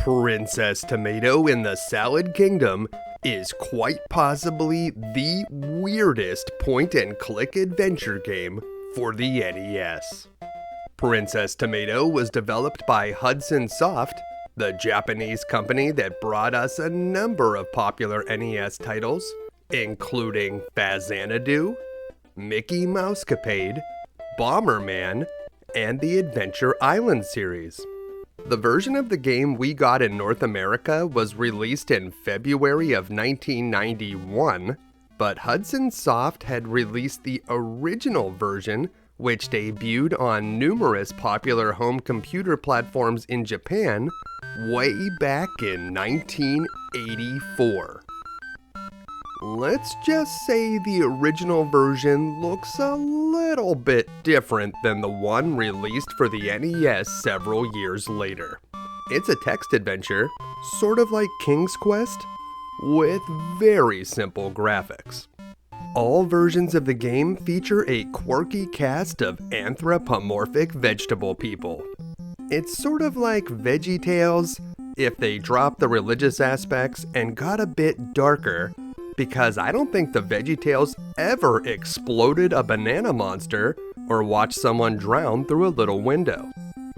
Princess Tomato in the Salad Kingdom is quite possibly the weirdest point-and-click adventure game for the NES. Princess Tomato was developed by Hudson Soft, the Japanese company that brought us a number of popular NES titles, including Fazanadu, Mickey Mousecapade, Bomberman, and the Adventure Island series. The version of the game we got in North America was released in February of 1991, but Hudson Soft had released the original version, which debuted on numerous popular home computer platforms in Japan way back in 1984. Let's just say the original version looks a little bit different than the one released for the NES several years later. It's a text adventure, sort of like King's Quest, with very simple graphics. All versions of the game feature a quirky cast of anthropomorphic vegetable people. It's sort of like VeggieTales if they dropped the religious aspects and got a bit darker, because I don't think the VeggieTales ever exploded a banana monster or watched someone drown through a little window.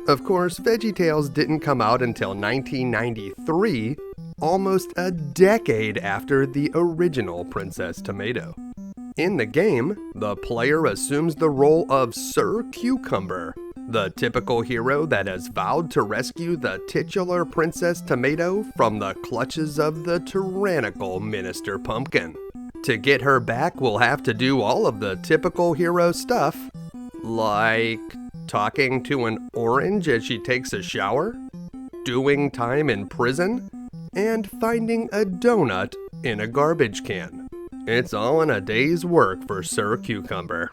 Of course, VeggieTales didn't come out until 1993, almost a decade after the original Princess Tomato. In the game, the player assumes the role of Sir Cucumber, the typical hero that has vowed to rescue the titular Princess Tomato from the clutches of the tyrannical Minister Pumpkin. To get her back, we'll have to do all of the typical hero stuff, like talking to an orange as she takes a shower, doing time in prison, and finding a donut in a garbage can. It's all in a day's work for Sir Cucumber.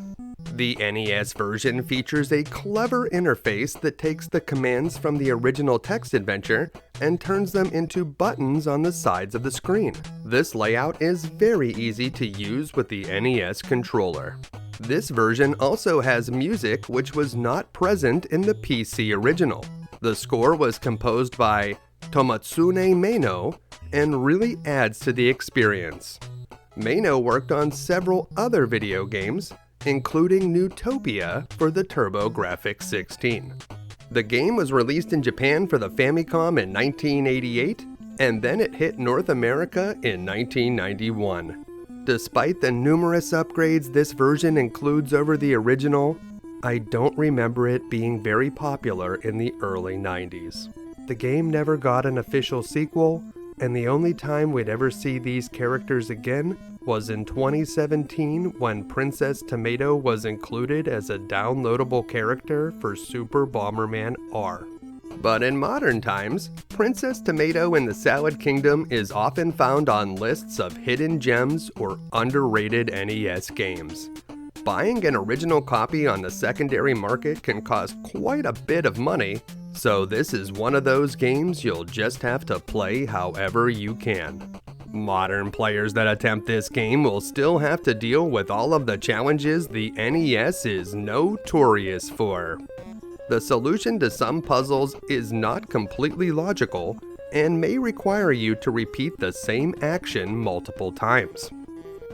The NES version features a clever interface that takes the commands from the original text adventure and turns them into buttons on the sides of the screen. This layout is very easy to use with the NES controller. This version also has music which was not present in the PC original. The score was composed by Tomotsune Meino and really adds to the experience. Meino worked on several other video games, including Newtopia for the TurboGrafx-16. The game was released in Japan for the Famicom in 1988, and then it hit North America in 1991. Despite the numerous upgrades this version includes over the original, I don't remember it being very popular in the early 90s. The game never got an official sequel, and the only time we'd ever see these characters again was in 2017 when Princess Tomato was included as a downloadable character for Super Bomberman R. But in modern times, Princess Tomato in the Salad Kingdom is often found on lists of hidden gems or underrated NES games. Buying an original copy on the secondary market can cost quite a bit of money, so this is one of those games you'll just have to play however you can. Modern players that attempt this game will still have to deal with all of the challenges the NES is notorious for. The solution to some puzzles is not completely logical and may require you to repeat the same action multiple times.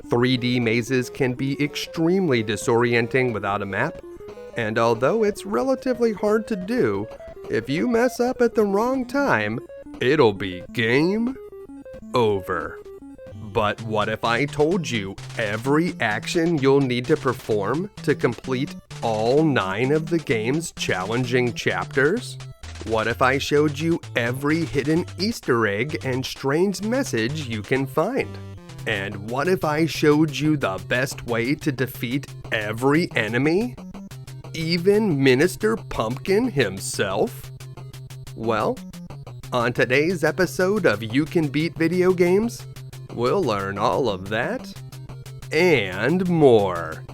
3D mazes can be extremely disorienting without a map, and although it's relatively hard to do, if you mess up at the wrong time, it'll be game over. But what if I told you every action you'll need to perform to complete all 9 of the game's challenging chapters? What if I showed you every hidden Easter egg and strange message you can find? And what if I showed you the best way to defeat every enemy? Even Minister Pumpkin himself? Well, on today's episode of You Can Beat Video Games, we'll learn all of that and more.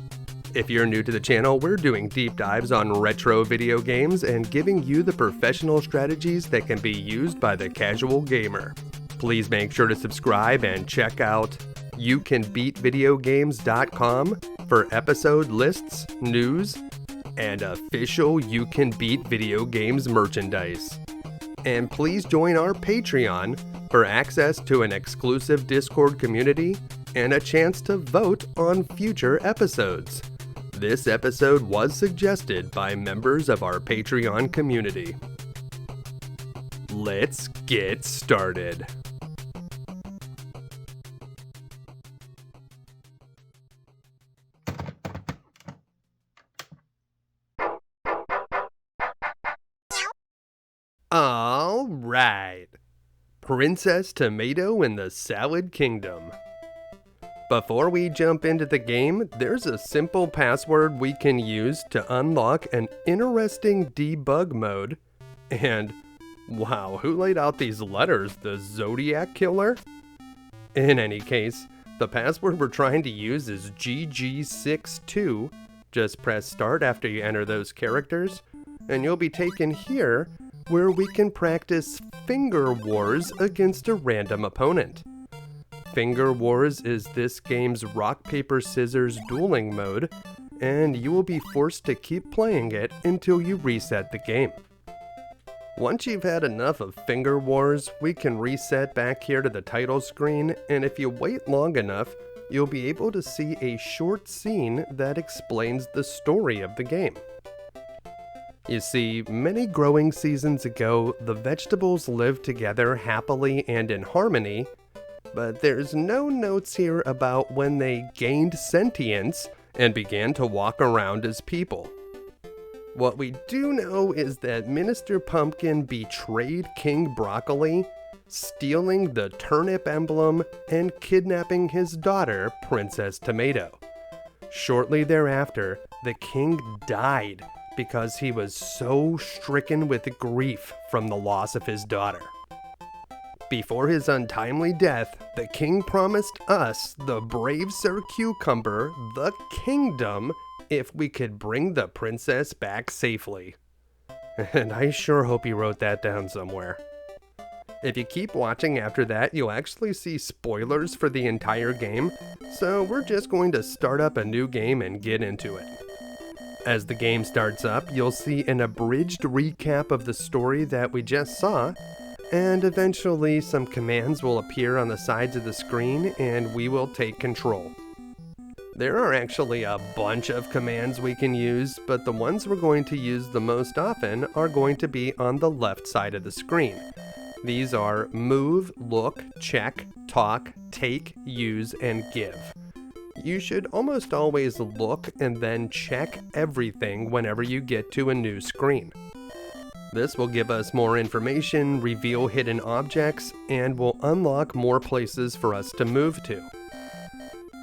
If you're new to the channel, we're doing deep dives on retro video games and giving you the professional strategies that can be used by the casual gamer. Please make sure to subscribe and check out youcanbeatvideogames.com for episode lists, news, and official You Can Beat Video Games merchandise. And please join our Patreon for access to an exclusive Discord community and a chance to vote on future episodes. This episode was suggested by members of our Patreon community. Let's get started. All right. Princess Tomato in the Salad Kingdom. Before we jump into the game, there's a simple password we can use to unlock an interesting debug mode. And wow, who laid out these letters? The Zodiac Killer? In any case, the password we're trying to use is GG62. Just press start after you enter those characters, and you'll be taken here where we can practice Finger Wars against a random opponent. Finger Wars is this game's rock, paper, scissors dueling mode, and you will be forced to keep playing it until you reset the game. Once you've had enough of Finger Wars, we can reset back here to the title screen, and if you wait long enough, you'll be able to see a short scene that explains the story of the game. You see, many growing seasons ago, the vegetables lived together happily and in harmony, but there's no notes here about when they gained sentience and began to walk around as people. What we do know is that Minister Pumpkin betrayed King Broccoli, stealing the turnip emblem and kidnapping his daughter, Princess Tomato. Shortly thereafter, the king died because he was so stricken with grief from the loss of his daughter. Before his untimely death, the king promised us, the brave Sir Cucumber, the kingdom, if we could bring the princess back safely. And I sure hope he wrote that down somewhere. If you keep watching after that, you'll actually see spoilers for the entire game, so we're just going to start up a new game and get into it. As the game starts up, you'll see an abridged recap of the story that we just saw, and eventually some commands will appear on the sides of the screen and we will take control. There are actually a bunch of commands we can use, but the ones we're going to use the most often are going to be on the left side of the screen. These are move, look, check, talk, take, use, and give. You should almost always look and then check everything whenever you get to a new screen. This will give us more information, reveal hidden objects, and will unlock more places for us to move to.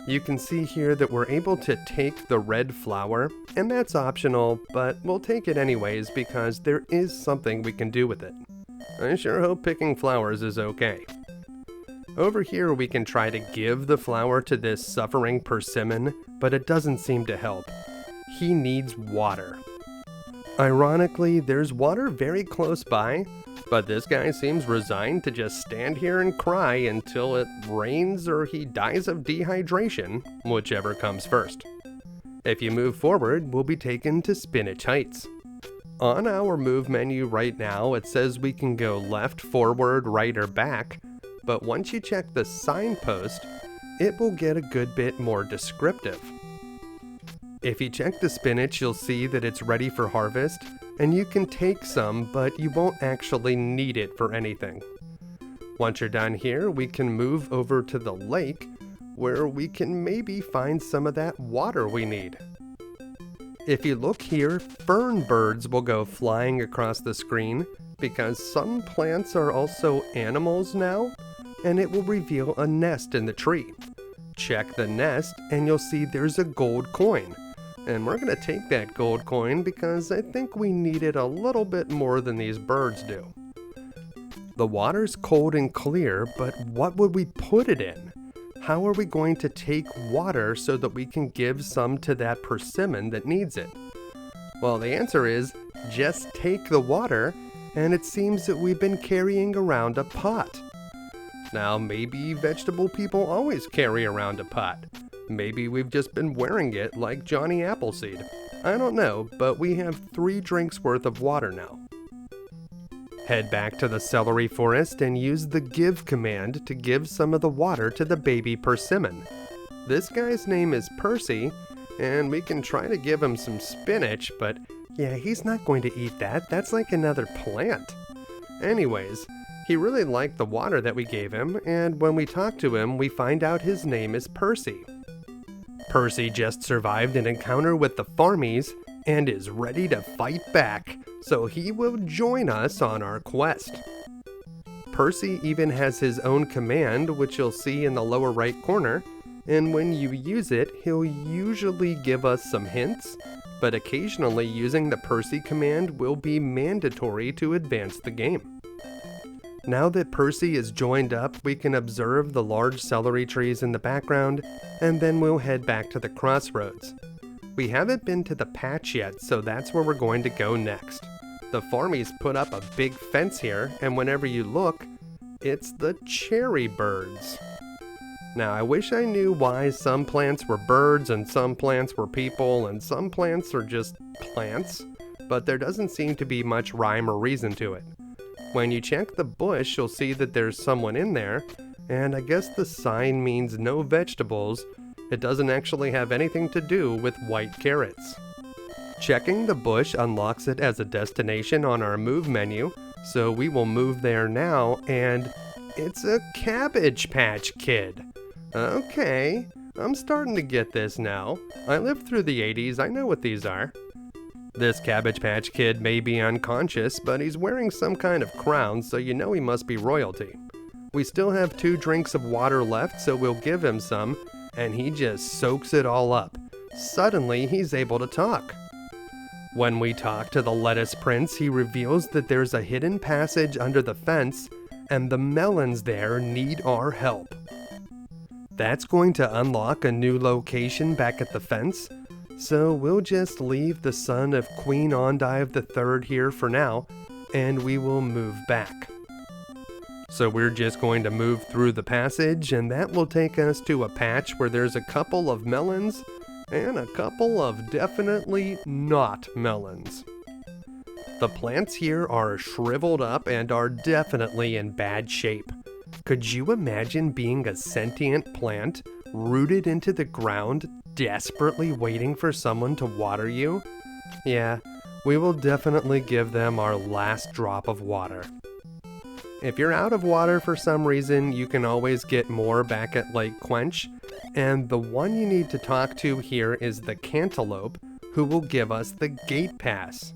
You can see here that we're able to take the red flower, and that's optional, but we'll take it anyways because there is something we can do with it. I sure hope picking flowers is okay. Over here we can try to give the flower to this suffering persimmon, but it doesn't seem to help. He needs water. Ironically, there's water very close by, but this guy seems resigned to just stand here and cry until it rains or he dies of dehydration, whichever comes first. If you move forward, we'll be taken to Spinach Heights. On our move menu right now, it says we can go left, forward, right, or back, but once you check the signpost, it will get a good bit more descriptive. If you check the spinach, you'll see that it's ready for harvest, and you can take some, but you won't actually need it for anything. Once you're done here, we can move over to the lake, where we can maybe find some of that water we need. If you look here, fern birds will go flying across the screen, because some plants are also animals now, and it will reveal a nest in the tree. Check the nest, and you'll see there's a gold coin. And we're going to take that gold coin because I think we need it a little bit more than these birds do. The water's cold and clear, but what would we put it in? How are we going to take water so that we can give some to that persimmon that needs it? Well, the answer is just take the water, and it seems that we've been carrying around a pot. Now, maybe vegetable people always carry around a pot. Maybe we've just been wearing it like Johnny Appleseed. I don't know, but we have 3 drinks worth of water now. Head back to the celery forest and use the give command to give some of the water to the baby persimmon. This guy's name is Percy, and we can try to give him some spinach, but yeah, he's not going to eat that. That's like another plant. Anyways, he really liked the water that we gave him, and when we talk to him, we find out his name is Percy. Percy just survived an encounter with the farmies and is ready to fight back, so he will join us on our quest. Percy even has his own command, which you'll see in the lower right corner, and when you use it, he'll usually give us some hints, but occasionally using the Percy command will be mandatory to advance the game. Now that Percy is joined up, we can observe the large celery trees in the background, and then we'll head back to the crossroads. We haven't been to the patch yet, so that's where we're going to go next. The farmies put up a big fence here, and whenever you look, it's the cherry birds. Now, I wish I knew why some plants were birds and some plants were people and some plants are just plants, but there doesn't seem to be much rhyme or reason to it. When you check the bush, you'll see that there's someone in there, and I guess the sign means no vegetables. It doesn't actually have anything to do with white carrots. Checking the bush unlocks it as a destination on our move menu, so we will move there now, and it's a Cabbage Patch Kid. Okay, I'm starting to get this now. I lived through the 80s, I know what these are. This Cabbage Patch Kid may be unconscious, but he's wearing some kind of crown, so you know he must be royalty. We still have 2 drinks of water left, so we'll give him some, and he just soaks it all up. Suddenly, he's able to talk. When we talk to the Lettuce Prince, he reveals that there's a hidden passage under the fence, and the melons there need our help. That's going to unlock a new location back at the fence, so we'll just leave the son of Queen Ondive III here for now, and we will move back. So we're just going to move through the passage, and that will take us to a patch where there's a couple of melons and a couple of definitely not melons. The plants here are shriveled up and are definitely in bad shape. Could you imagine being a sentient plant rooted into the ground, desperately waiting for someone to water you? Yeah, we will definitely give them our last drop of water. If you're out of water for some reason, you can always get more back at Lake Quench, and the one you need to talk to here is the cantaloupe, who will give us the gate pass.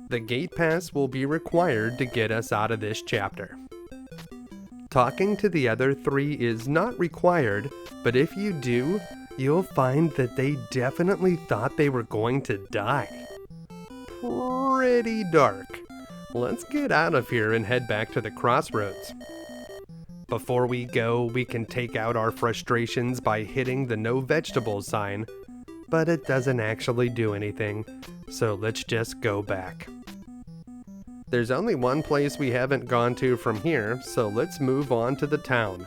The gate pass will be required to get us out of this chapter. Talking to the other 3 is not required, but if you do, you'll find that they definitely thought they were going to die. Pretty dark. Let's get out of here and head back to the crossroads. Before we go, we can take out our frustrations by hitting the no vegetables sign, but it doesn't actually do anything, so let's just go back. There's only one place we haven't gone to from here, so let's move on to the town.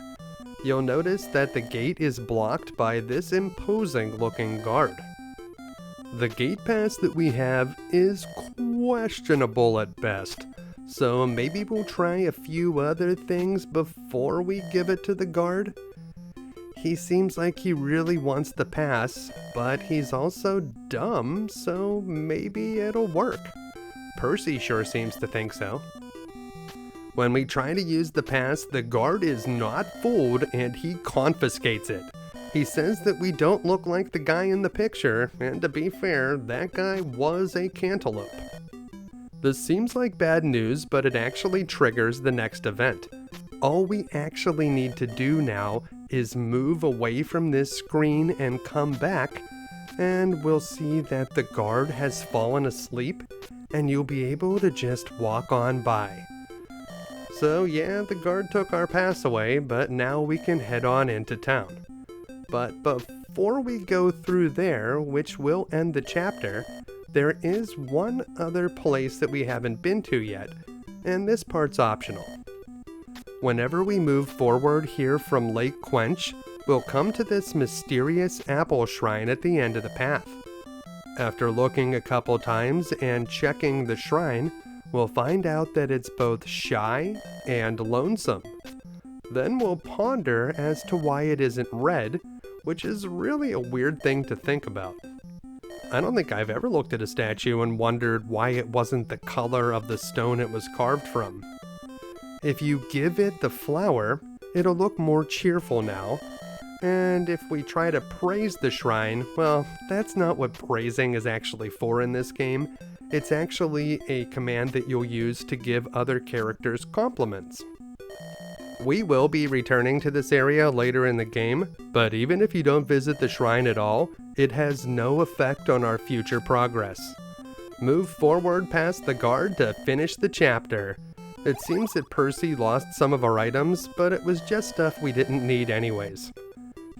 You'll notice that the gate is blocked by this imposing looking guard. The gate pass that we have is questionable at best, so maybe we'll try a few other things before we give it to the guard. He seems like he really wants the pass, but he's also dumb, so maybe it'll work. Percy sure seems to think so. When we try to use the pass, the guard is not fooled and he confiscates it. He says that we don't look like the guy in the picture, and to be fair, that guy was a cantaloupe. This seems like bad news, but it actually triggers the next event. All we actually need to do now is move away from this screen and come back, and we'll see that the guard has fallen asleep, and you'll be able to just walk on by. So yeah, the guard took our pass away, but now we can head on into town. But before we go through there, which will end the chapter, there is one other place that we haven't been to yet, and this part's optional. Whenever we move forward here from Lake Quench, we'll come to this mysterious apple shrine at the end of the path. After looking a couple times and checking the shrine, we'll find out that it's both shy and lonesome. Then we'll ponder as to why it isn't red, which is really a weird thing to think about. I don't think I've ever looked at a statue and wondered why it wasn't the color of the stone it was carved from. If you give it the flower, it'll look more cheerful now. And if we try to praise the shrine, well, that's not what praising is actually for in this game. It's actually a command that you'll use to give other characters compliments. We will be returning to this area later in the game, but even if you don't visit the shrine at all, it has no effect on our future progress. Move forward past the guard to finish the chapter. It seems that Percy lost some of our items, but it was just stuff we didn't need anyways.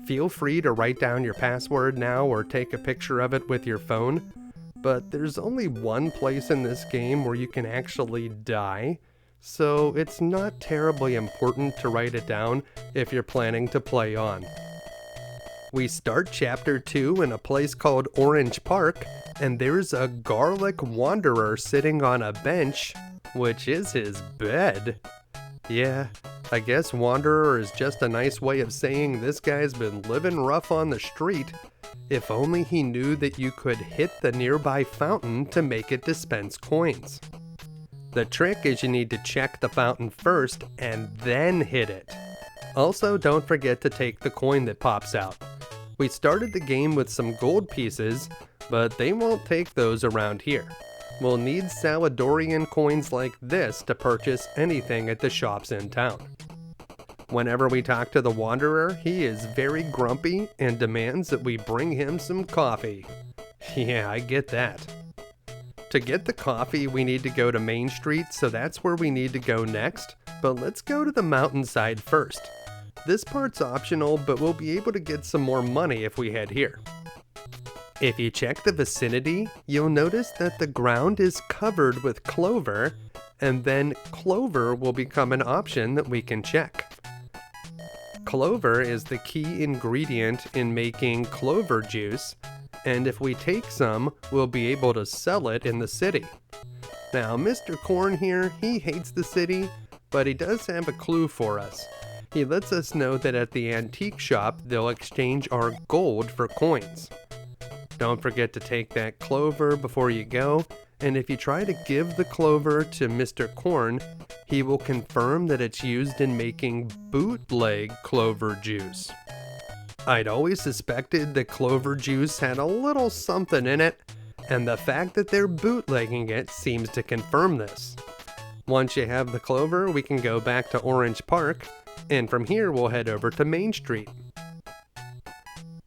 Feel free to write down your password now or take a picture of it with your phone, but there's only one place in this game where you can actually die, so it's not terribly important to write it down if you're planning to play on. We start chapter 2 in a place called Orange Park, and there's a garlic wanderer sitting on a bench, which is his bed. Yeah, I guess wanderer is just a nice way of saying this guy's been living rough on the street. If only he knew that you could hit the nearby fountain to make it dispense coins. The trick is you need to check the fountain first and then hit it. Also, don't forget to take the coin that pops out. We started the game with some gold pieces, but they won't take those around here. We'll need Saladorian coins like this to purchase anything at the shops in town. Whenever we talk to the Wanderer, he is very grumpy and demands that we bring him some coffee. Yeah, I get that. To get the coffee, we need to go to Main Street, so that's where we need to go next, but let's go to the mountainside first. This part's optional, but we'll be able to get some more money if we head here. If you check the vicinity, you'll notice that the ground is covered with clover, and then clover will become an option that we can check. Clover is the key ingredient in making clover juice, and if we take some, we'll be able to sell it in the city. Now, Mr. Corn here, he hates the city, but he does have a clue for us. He lets us know that at the antique shop, they'll exchange our gold for coins. Don't forget to take that clover before you go, and if you try to give the clover to Mr. Corn, he will confirm that it's used in making bootleg clover juice. I'd always suspected that clover juice had a little something in it, and the fact that they're bootlegging it seems to confirm this. Once you have the clover, we can go back to Orange Park, and from here we'll head over to Main Street.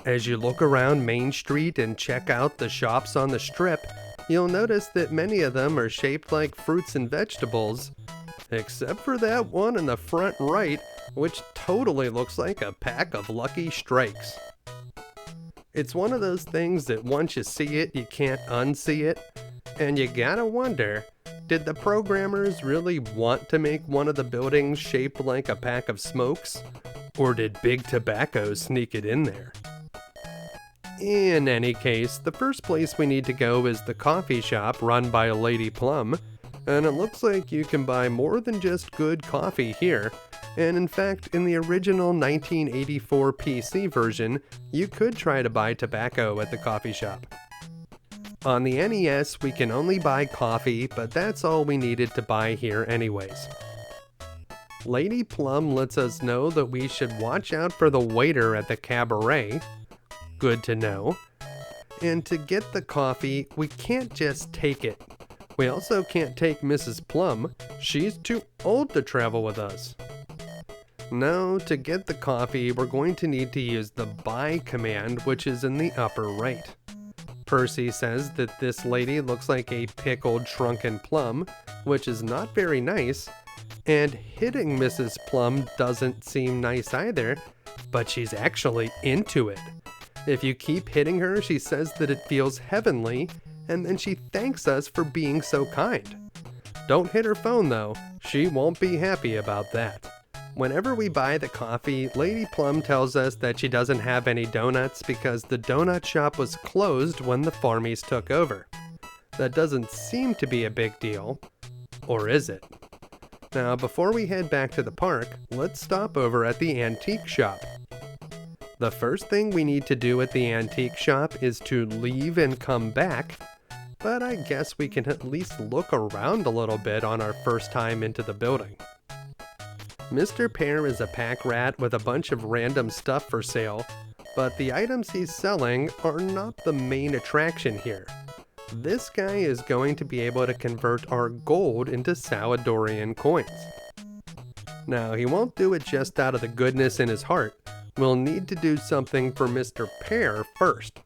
As you look around Main Street and check out the shops on the strip, you'll notice that many of them are shaped like fruits and vegetables, except for that one in the front right, which totally looks like a pack of Lucky Strikes. It's one of those things that once you see it, you can't unsee it, and you gotta wonder, did the programmers really want to make one of the buildings shaped like a pack of smokes, or did Big Tobacco sneak it in there? In any case, the first place we need to go is the coffee shop run by Lady Plum, and it looks like you can buy more than just good coffee here, and in fact, in the original 1984 PC version, you could try to buy tobacco at the coffee shop. On the NES, we can only buy coffee, but that's all we needed to buy here anyways. Lady Plum lets us know that we should watch out for the waiter at the cabaret. Good to know. And to get the coffee, we can't just take it. We also can't take Mrs. Plum. She's too old to travel with us. No, to get the coffee, we're going to need to use the buy command, which is in the upper right. Percy says that this lady looks like a pickled shrunken plum, which is not very nice, and hitting Mrs. Plum doesn't seem nice either, but she's actually into it. If you keep hitting her, she says that it feels heavenly, and then she thanks us for being so kind. Don't hit her phone though, she won't be happy about that. Whenever we buy the coffee, Lady Plum tells us that she doesn't have any donuts because the donut shop was closed when the Farmies took over. That doesn't seem to be a big deal, Or is it? Now, before we head back to the park, let's stop over at the antique shop. The first thing we need to do at the antique shop is to leave and come back, but I guess we can at least look around a little bit on our first time into the building. Mr. Pear is a pack rat with a bunch of random stuff for sale, but the items he's selling are not the main attraction here. This guy is going to be able to convert our gold into Saladorian coins. Now, he won't do it just out of the goodness in his heart. We'll need to do something for Mr. Pear first.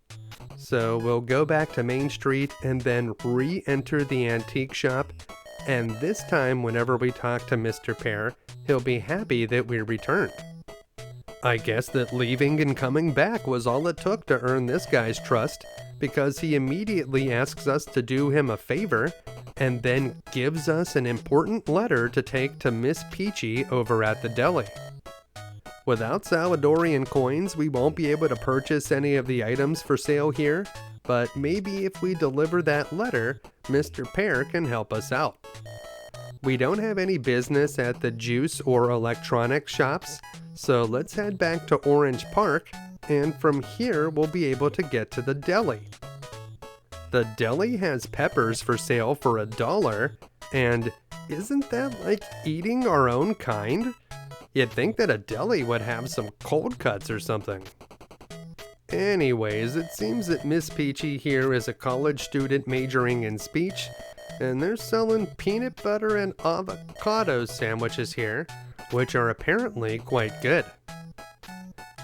So we'll go back to Main Street and then re-enter the antique shop, and this time whenever we talk to Mr. Pear, he'll be happy that we returned. I guess that leaving and coming back was all it took to earn this guy's trust, because he immediately asks us to do him a favor and then gives us an important letter to take to Miss Peachy over at the deli. Without Saladorian coins, we won't be able to purchase any of the items for sale here, but maybe if we deliver that letter, Mr. Pear can help us out. We don't have any business at the juice or electronics shops, so let's head back to Orange Park, and from here we'll be able to get to the deli. The deli has peppers for sale for $1, and isn't that like eating our own kind? You'd think that a deli would have some cold cuts or something. Anyways, it seems that Miss Peachy here is a college student majoring in speech, and they're selling peanut butter and avocado sandwiches here, which are apparently quite good.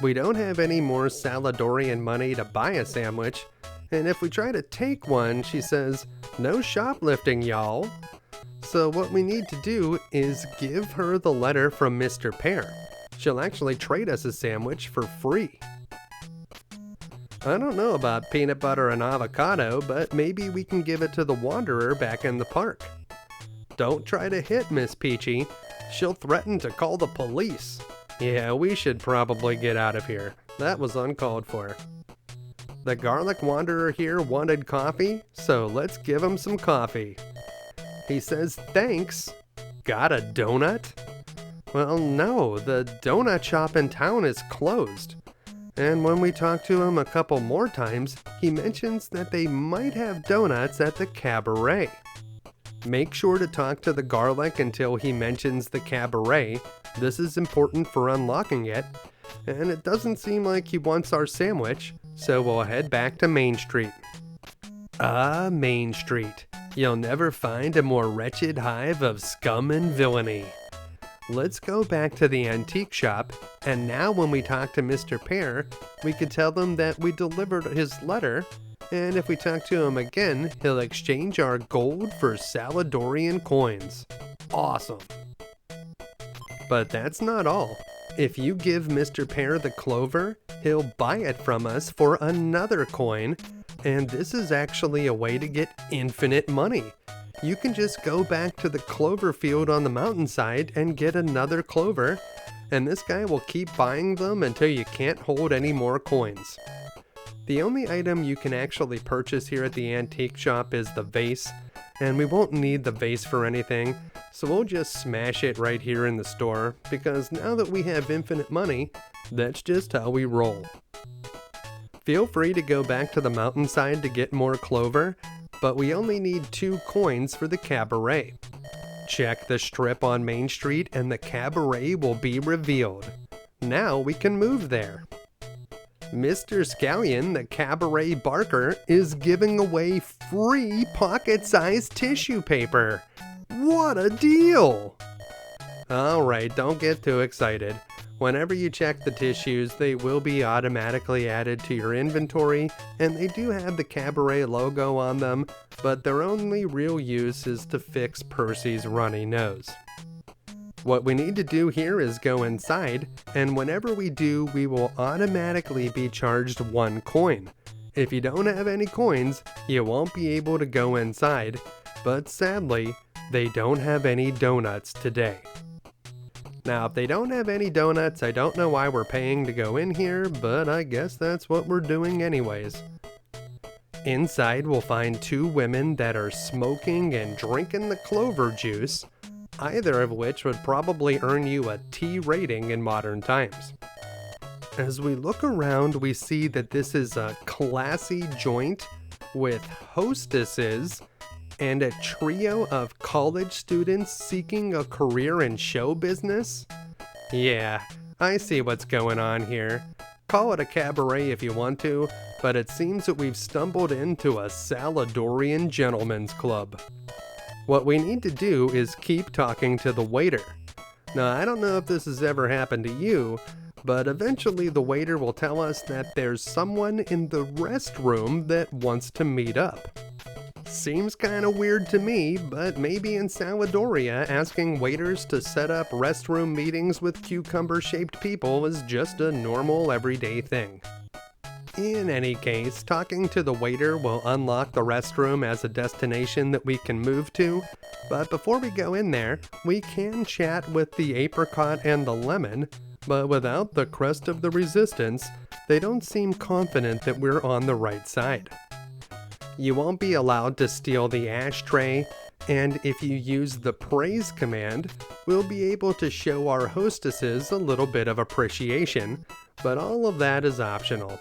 We don't have any more Saladorian money to buy a sandwich, and if we try to take one, she says, "No shoplifting, y'all." So what we need to do is give her the letter from Mr. Pear. She'll actually trade us a sandwich for free. I don't know about peanut butter and avocado, but maybe we can give it to the Wanderer back in the park. Don't try to hit Miss Peachy. She'll threaten to call the police. Yeah, we should probably get out of here. That was uncalled for. The Garlic Wanderer here wanted coffee, so let's give him some coffee. He says thanks. Got a donut? Well, no, the donut shop in town is closed. And when we talk to him a couple more times, he mentions that they might have donuts at the cabaret. Make sure to talk to the garlic until he mentions the cabaret. This is important for unlocking it. And it doesn't seem like he wants our sandwich, so we'll head back to Main Street. Main Street. You'll never find a more wretched hive of scum and villainy. Let's go back to the antique shop, and now when we talk to Mr. Pear, we could tell them that we delivered his letter, and if we talk to him again, he'll exchange our gold for Saladorian coins. Awesome. But that's not all. If you give Mr. Pear the clover, he'll buy it from us for another coin, and this is actually a way to get infinite money. You can just go back to the clover field on the mountainside and get another clover, and this guy will keep buying them until you can't hold any more coins. The only item you can actually purchase here at the antique shop is the vase, and we won't need the vase for anything, so we'll just smash it right here in the store, because now that we have infinite money, that's just how we roll. Feel free to go back to the mountainside to get more clover, but we only need 2 coins for the cabaret. Check the strip on Main Street and the cabaret will be revealed. Now we can move there. Mr. Scallion, the cabaret barker, is giving away free pocket-sized tissue paper. What a deal! Alright, don't get too excited. Whenever you check the tissues, they will be automatically added to your inventory, and they do have the cabaret logo on them, but their only real use is to fix Percy's runny nose. What we need to do here is go inside, and whenever we do, we will automatically be charged 1 coin. If you don't have any coins, you won't be able to go inside, but sadly, they don't have any donuts today. Now, if they don't have any donuts, I don't know why we're paying to go in here, but I guess that's what we're doing anyways. Inside, we'll find two women that are smoking and drinking the clover juice, either of which would probably earn you a T rating in modern times. As we look around, we see that this is a classy joint with hostesses and a trio of college students seeking a career in show business. Yeah, I see what's going on here. Call it a cabaret if you want to, but it seems that we've stumbled into a Saladorian gentleman's club. What we need to do is keep talking to the waiter. Now, I don't know if this has ever happened to you, but eventually the waiter will tell us that there's someone in the restroom that wants to meet up. Seems kinda weird to me, but maybe in Saladoria, asking waiters to set up restroom meetings with cucumber-shaped people is just a normal everyday thing. In any case, talking to the waiter will unlock the restroom as a destination that we can move to, but before we go in there, we can chat with the apricot and the lemon, but without the crest of the resistance, they don't seem confident that we're on the right side. You won't be allowed to steal the ashtray, and if you use the praise command, we'll be able to show our hostesses a little bit of appreciation, but all of that is optional.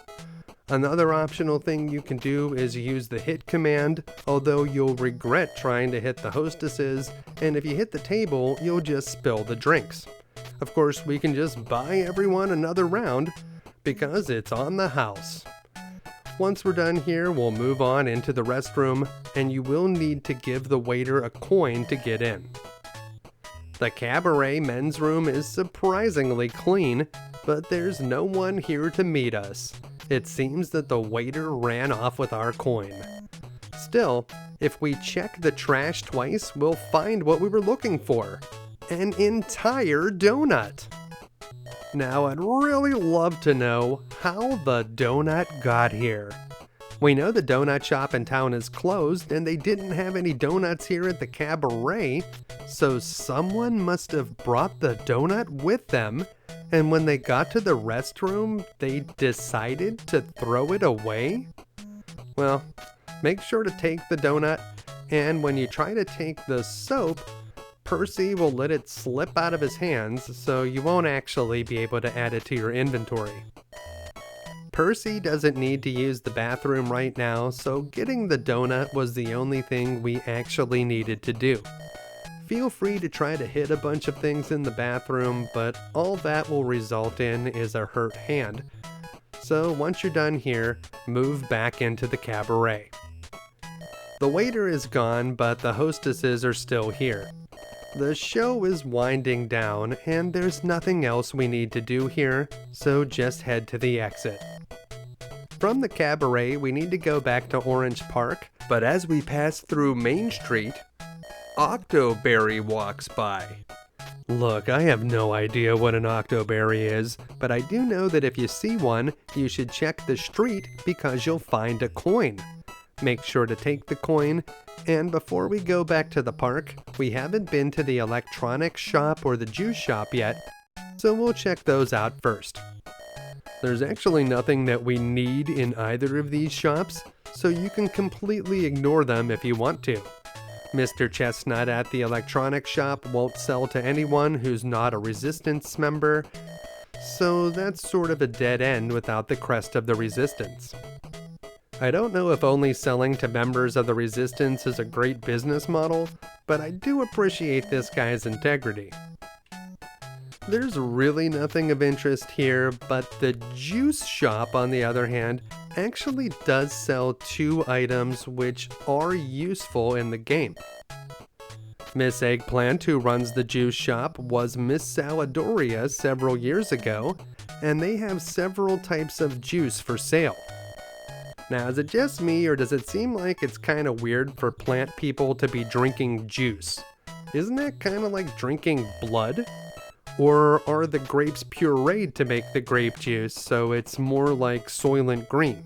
Another optional thing you can do is use the hit command, although you'll regret trying to hit the hostesses, and if you hit the table, you'll just spill the drinks. Of course, we can just buy everyone another round, because it's on the house. Once we're done here, we'll move on into the restroom, and you will need to give the waiter a coin to get in. The cabaret men's room is surprisingly clean, but there's no one here to meet us. It seems that the waiter ran off with our coin. Still, if we check the trash twice, we'll find what we were looking for. An entire donut! Now, I'd really love to know how the donut got here. We know the donut shop in town is closed and they didn't have any donuts here at the cabaret, so someone must have brought the donut with them, and when they got to the restroom, they decided to throw it away? Well, make sure to take the donut, and when you try to take the soap, Percy will let it slip out of his hands, so you won't actually be able to add it to your inventory. Percy doesn't need to use the bathroom right now, so getting the donut was the only thing we actually needed to do. Feel free to try to hit a bunch of things in the bathroom, but all that will result in is a hurt hand. So once you're done here, move back into the cabaret. The waiter is gone, but the hostesses are still here. The show is winding down, and there's nothing else we need to do here, so just head to the exit. From the cabaret, we need to go back to Orange Park, but as we pass through Main Street, Octoberry walks by. Look, I have no idea what an octoberry is, but I do know that if you see one, you should check the street because you'll find a coin. Make sure to take the coin, and before we go back to the park, we haven't been to the electronics shop or the juice shop yet, so we'll check those out first. There's actually nothing that we need in either of these shops, so you can completely ignore them if you want to. Mr. Chestnut at the electronics shop won't sell to anyone who's not a Resistance member, so that's sort of a dead end without the crest of the Resistance. I don't know if only selling to members of the Resistance is a great business model, but I do appreciate this guy's integrity. There's really nothing of interest here, but the juice shop, on the other hand, actually does sell two items which are useful in the game. Miss Eggplant, who runs the juice shop, was Miss Saladoria several years ago, and they have several types of juice for sale. Now, is it just me, or does it seem like it's kind of weird for plant people to be drinking juice? Isn't that kind of like drinking blood? Or are the grapes pureed to make the grape juice, so it's more like Soylent Green?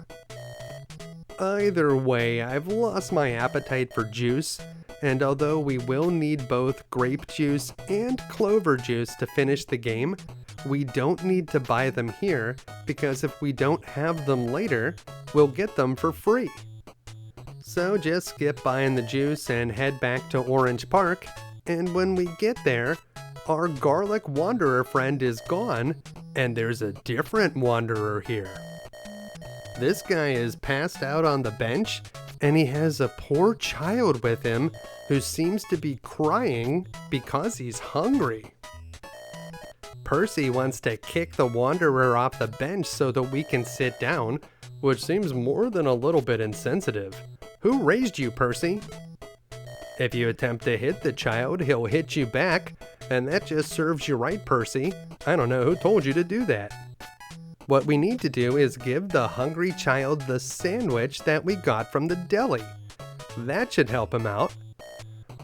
Either way, I've lost my appetite for juice, and although we will need both grape juice and clover juice to finish the game, we don't need to buy them here, because if we don't have them later, we'll get them for free. So just skip buying the juice and head back to Orange Park, and when we get there, our garlic wanderer friend is gone, and there's a different wanderer here. This guy is passed out on the bench, and he has a poor child with him who seems to be crying because he's hungry. Percy wants to kick the wanderer off the bench so that we can sit down, which seems more than a little bit insensitive. Who raised you, Percy? If you attempt to hit the child, he'll hit you back, and that just serves you right, Percy. I don't know who told you to do that. What we need to do is give the hungry child the sandwich that we got from the deli. That should help him out.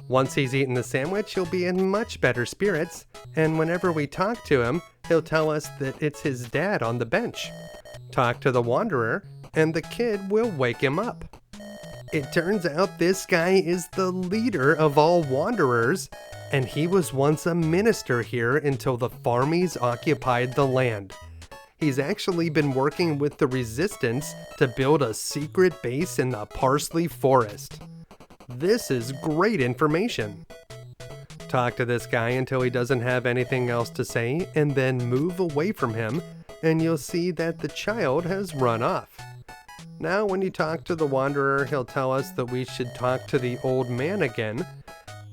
Once he's eaten the sandwich, he'll be in much better spirits, and whenever we talk to him, he'll tell us that it's his dad on the bench. Talk to the wanderer, and the kid will wake him up. It turns out this guy is the leader of all wanderers, and he was once a minister here until the farmies occupied the land. He's actually been working with the resistance to build a secret base in the Parsley forest. This is great information. Talk to this guy until he doesn't have anything else to say, and then move away from him, and you'll see that the child has run off. Now when you talk to the wanderer, he'll tell us that we should talk to the old man again,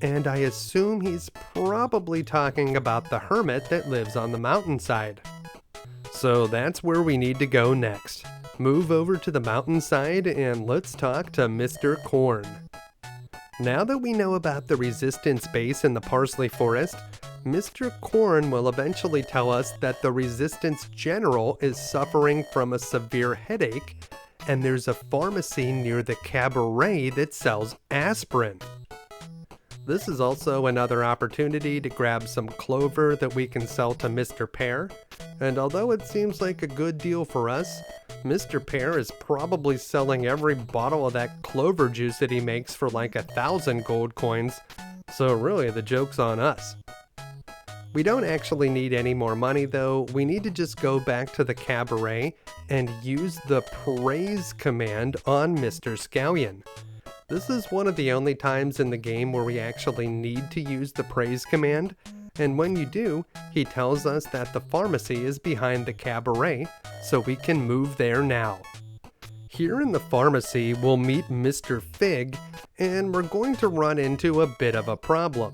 and I assume he's probably talking about the hermit that lives on the mountainside. So that's where we need to go next. Move over to the mountainside and let's talk to Mr. Corn. Now that we know about the resistance base in the Parsley forest, Mr. Corn will eventually tell us that the resistance general is suffering from a severe headache, and there's a pharmacy near the cabaret that sells aspirin. This is also another opportunity to grab some clover that we can sell to Mr. Pear, and although it seems like a good deal for us, Mr. Pear is probably selling every bottle of that clover juice that he makes for like 1,000 gold coins, so really the joke's on us. We don't actually need any more money though, we need to just go back to the cabaret and use the praise command on Mr. Scallion. This is one of the only times in the game where we actually need to use the praise command, and when you do, he tells us that the pharmacy is behind the cabaret, so we can move there now. Here in the pharmacy, we'll meet Mr. Fig, and we're going to run into a bit of a problem.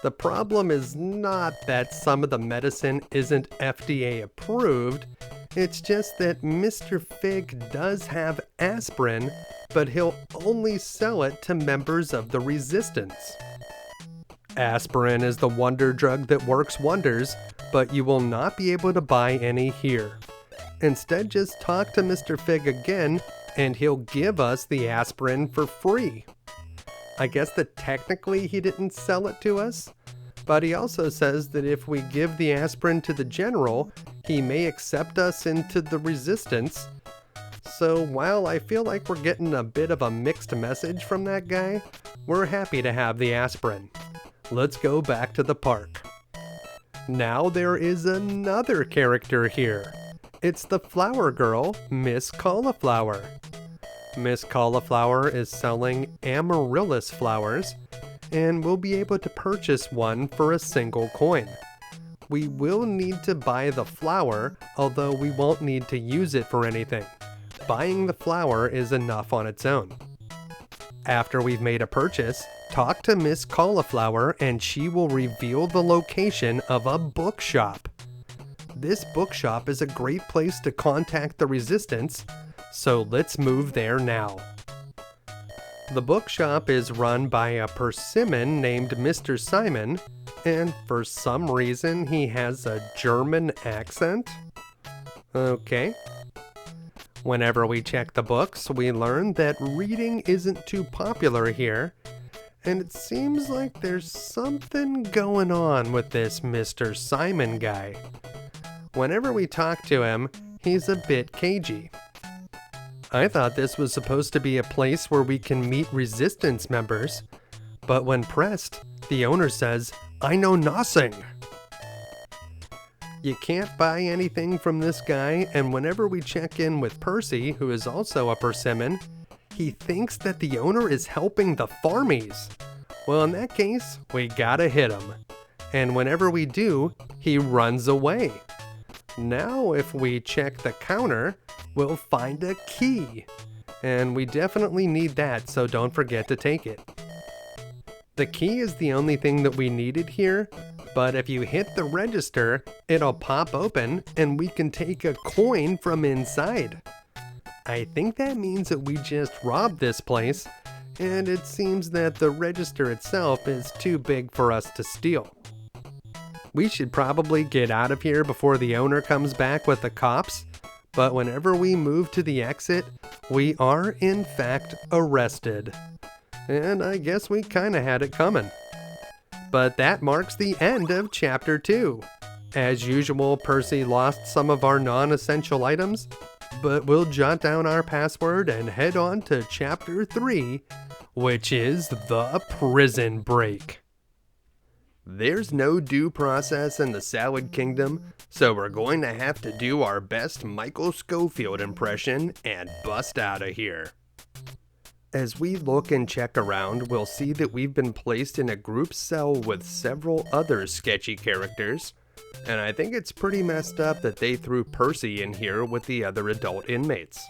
The problem is not that some of the medicine isn't FDA approved, it's just that Mr. Fig does have aspirin, but he'll only sell it to members of the resistance. Aspirin is the wonder drug that works wonders, but you will not be able to buy any here. Instead, just talk to Mr. Fig again, and he'll give us the aspirin for free. I guess that technically he didn't sell it to us, but he also says that if we give the aspirin to the general, he may accept us into the resistance. So while I feel like we're getting a bit of a mixed message from that guy, we're happy to have the aspirin. Let's go back to the park. Now there is another character here. It's the flower girl, Miss Cauliflower. Miss Cauliflower is selling amaryllis flowers, and we'll be able to purchase one for a single coin. We will need to buy the flower, although we won't need to use it for anything. Buying the flower is enough on its own. After we've made a purchase, talk to Miss Cauliflower and she will reveal the location of a bookshop. This bookshop is a great place to contact the resistance, so let's move there now. The bookshop is run by a persimmon named Mr. Simon, and for some reason he has a German accent. Okay. Whenever we check the books, we learn that reading isn't too popular here, and it seems like there's something going on with this Mr. Simon guy. Whenever we talk to him, he's a bit cagey. I thought this was supposed to be a place where we can meet resistance members, but when pressed, the owner says, "I know nothing." You can't buy anything from this guy, and whenever we check in with Percy, who is also a persimmon, he thinks that the owner is helping the farmies. Well, in that case, we gotta hit him. And whenever we do, he runs away. Now, if we check the counter, we'll find a key. And we definitely need that, so don't forget to take it. The key is the only thing that we needed here, but if you hit the register, it'll pop open and we can take a coin from inside. I think that means that we just robbed this place, and it seems that the register itself is too big for us to steal. We should probably get out of here before the owner comes back with the cops, but whenever we move to the exit, we are in fact arrested. And I guess we kinda had it coming. But that marks the end of Chapter 2. As usual, Percy lost some of our non-essential items, but we'll jot down our password and head on to Chapter 3, which is the prison break. There's no due process in the Salad Kingdom, so we're going to have to do our best Michael Scofield impression and bust out of here. As we look and check around, we'll see that we've been placed in a group cell with several other sketchy characters, and I think it's pretty messed up that they threw Percy in here with the other adult inmates.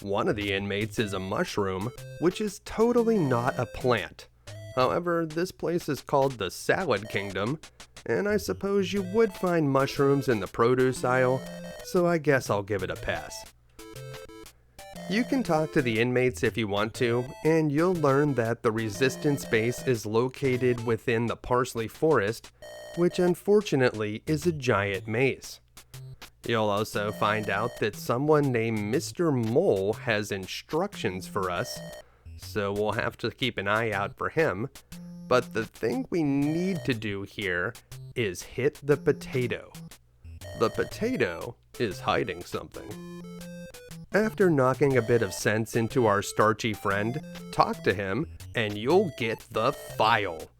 One of the inmates is a mushroom, which is totally not a plant. However, this place is called the Salad Kingdom, and I suppose you would find mushrooms in the produce aisle, so I guess I'll give it a pass. You can talk to the inmates if you want to, and you'll learn that the resistance base is located within the Parsley forest, which unfortunately is a giant maze. You'll also find out that someone named Mr. Mole has instructions for us, so we'll have to keep an eye out for him. But the thing we need to do here is hit the potato. The potato is hiding something. After knocking a bit of sense into our starchy friend, talk to him and you'll get the file.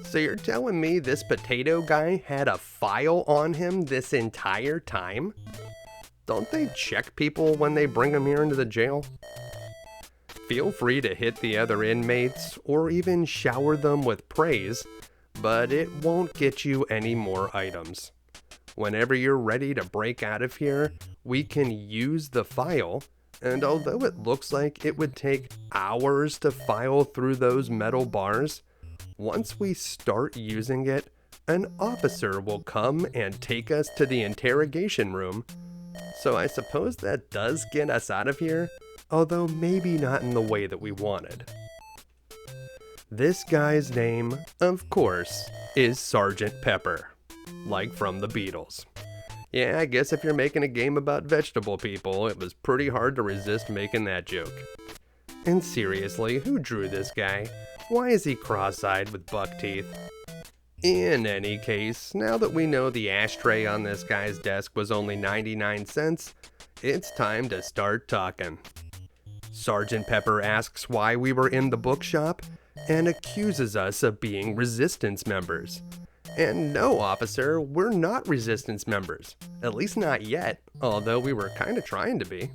So you're telling me this potato guy had a file on him this entire time? Don't they check people when they bring them here into the jail? Feel free to hit the other inmates or even shower them with praise, but it won't get you any more items. Whenever you're ready to break out of here, we can use the file, and although it looks like it would take hours to file through those metal bars, once we start using it, an officer will come and take us to the interrogation room. So I suppose that does get us out of here, although maybe not in the way that we wanted. This guy's name, of course, is Sergeant Pepper. Like from the Beatles. Yeah, I guess if you're making a game about vegetable people, it was pretty hard to resist making that joke. And seriously, who drew this guy? Why is he cross-eyed with buck teeth? In any case, now that we know the ashtray on this guy's desk was only 99 cents, it's time to start talking. Sergeant Pepper asks why we were in the bookshop and accuses us of being resistance members. And no, officer, we're not resistance members. At least not yet, although we were kinda trying to be.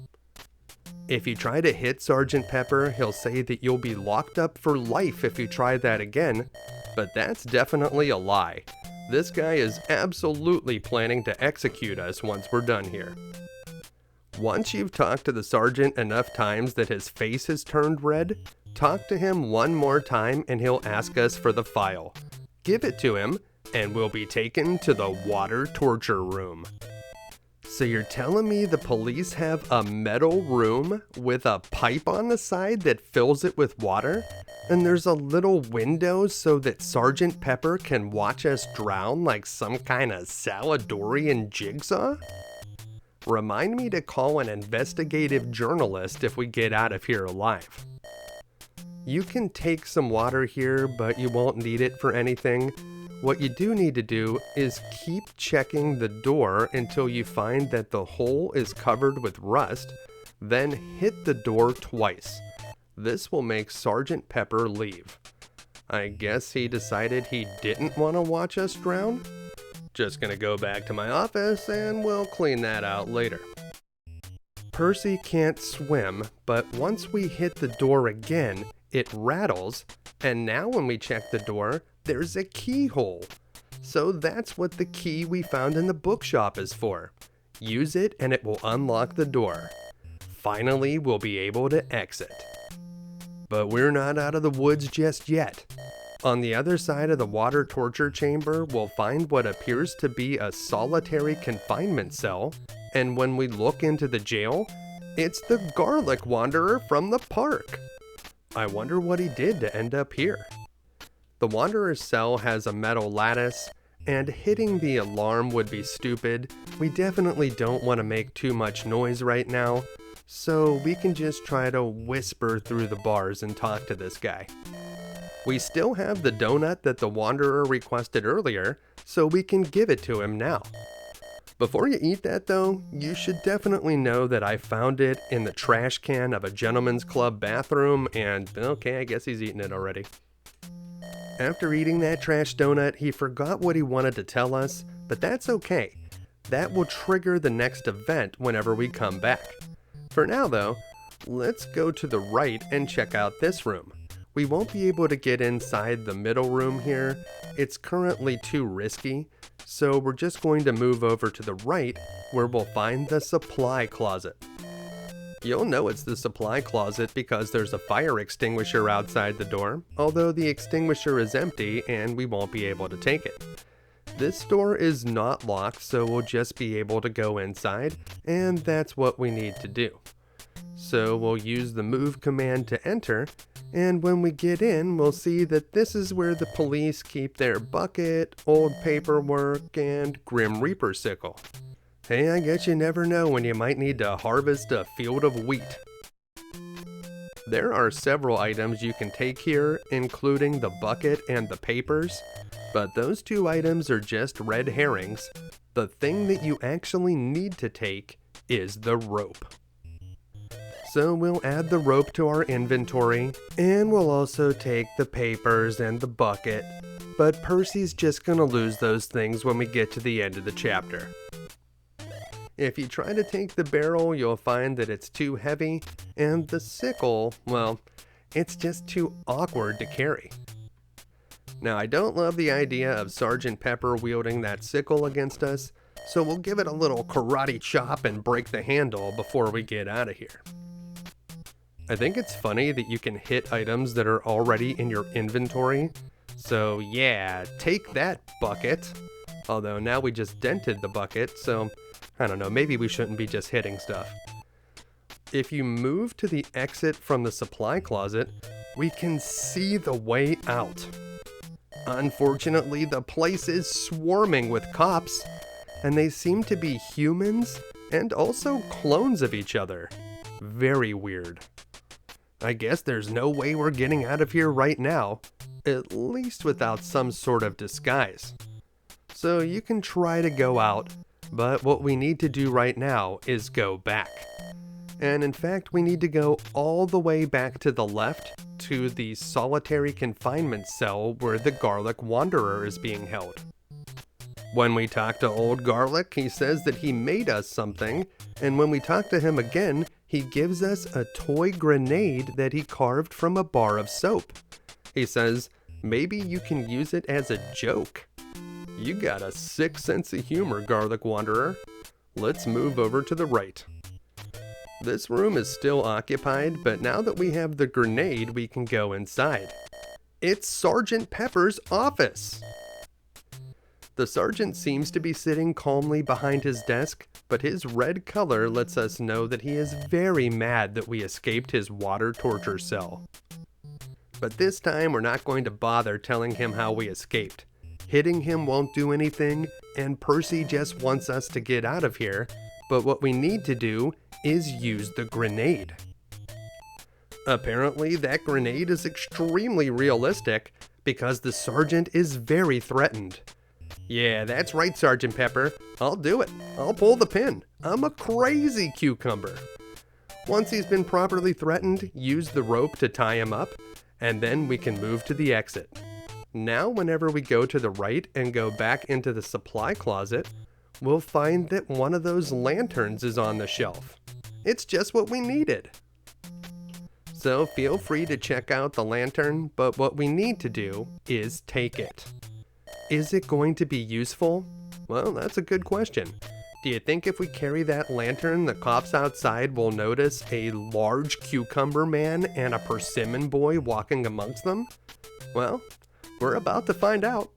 If you try to hit Sergeant Pepper, he'll say that you'll be locked up for life if you try that again, but that's definitely a lie. This guy is absolutely planning to execute us once we're done here. Once you've talked to the sergeant enough times that his face has turned red, talk to him one more time and he'll ask us for the file. Give it to him, and we'll be taken to the water torture room. So you're telling me the police have a metal room with a pipe on the side that fills it with water? And there's a little window so that Sergeant Pepper can watch us drown like some kind of Saladorian jigsaw? Remind me to call an investigative journalist if we get out of here alive. You can take some water here, but you won't need it for anything. What you do need to do is keep checking the door until you find that the hole is covered with rust, then hit the door twice. This will make Sergeant Pepper leave. I guess he decided he didn't want to watch us drown? Just gonna go back to my office and we'll clean that out later. Percy can't swim, but once we hit the door again, it rattles, and now when we check the door, there's a keyhole. So that's what the key we found in the bookshop is for. Use it and it will unlock the door. Finally, we'll be able to exit. But we're not out of the woods just yet. On the other side of the water torture chamber, we'll find what appears to be a solitary confinement cell, and when we look into the jail, it's the garlic wanderer from the park. I wonder what he did to end up here. The wanderer's cell has a metal lattice, and hitting the alarm would be stupid. We definitely don't want to make too much noise right now, so we can just try to whisper through the bars and talk to this guy. We still have the donut that the wanderer requested earlier, so we can give it to him now. Before you eat that though, you should definitely know that I found it in the trash can of a gentleman's club bathroom, and okay, I guess he's eaten it already. After eating that trash donut, he forgot what he wanted to tell us, but that's okay. That will trigger the next event whenever we come back. For now though, let's go to the right and check out this room. We won't be able to get inside the middle room here. It's currently too risky, so we're just going to move over to the right where we'll find the supply closet. You'll know it's the supply closet because there's a fire extinguisher outside the door, although the extinguisher is empty and we won't be able to take it. This door is not locked, so we'll just be able to go inside, and that's what we need to do. So we'll use the move command to enter, and when we get in, we'll see that this is where the police keep their bucket, old paperwork, and Grim Reaper sickle. Hey, I guess you never know when you might need to harvest a field of wheat. There are several items you can take here, including the bucket and the papers, but those two items are just red herrings. The thing that you actually need to take is the rope. So we'll add the rope to our inventory, and we'll also take the papers and the bucket, but Percy's just gonna lose those things when we get to the end of the chapter. If you try to take the barrel, you'll find that it's too heavy, and the sickle, well, it's just too awkward to carry. Now, I don't love the idea of Sergeant Pepper wielding that sickle against us, so we'll give it a little karate chop and break the handle before we get out of here. I think it's funny that you can hit items that are already in your inventory. So yeah, take that bucket. Although now we just dented the bucket, so I don't know, maybe we shouldn't be just hitting stuff. If you move to the exit from the supply closet, we can see the way out. Unfortunately, the place is swarming with cops, and they seem to be humans and also clones of each other. Very weird. I guess there's no way we're getting out of here right now, at least without some sort of disguise. So you can try to go out, but what we need to do right now is go back. And in fact, we need to go all the way back to the left to the solitary confinement cell where the Garlic Wanderer is being held. When we talk to Old Garlic, he says that he made us something, and when we talk to him again, he gives us a toy grenade that he carved from a bar of soap. He says, maybe you can use it as a joke. You got a sick sense of humor, Garlic Wanderer. Let's move over to the right. This room is still occupied, but now that we have the grenade, we can go inside. It's Sergeant Pepper's office. The sergeant seems to be sitting calmly behind his desk, but his red color lets us know that he is very mad that we escaped his water torture cell. But this time we're not going to bother telling him how we escaped. Hitting him won't do anything, and Percy just wants us to get out of here, but what we need to do is use the grenade. Apparently that grenade is extremely realistic because the sergeant is very threatened. Yeah, that's right, Sergeant Pepper. I'll do it. I'll pull the pin. I'm a crazy cucumber. Once he's been properly threatened, use the rope to tie him up, and then we can move to the exit. Now, whenever we go to the right and go back into the supply closet, we'll find that one of those lanterns is on the shelf. It's just what we needed. So feel free to check out the lantern, but what we need to do is take it. Is it going to be useful? Well, that's a good question. Do you think if we carry that lantern, the cops outside will notice a large cucumber man and a persimmon boy walking amongst them? Well, we're about to find out.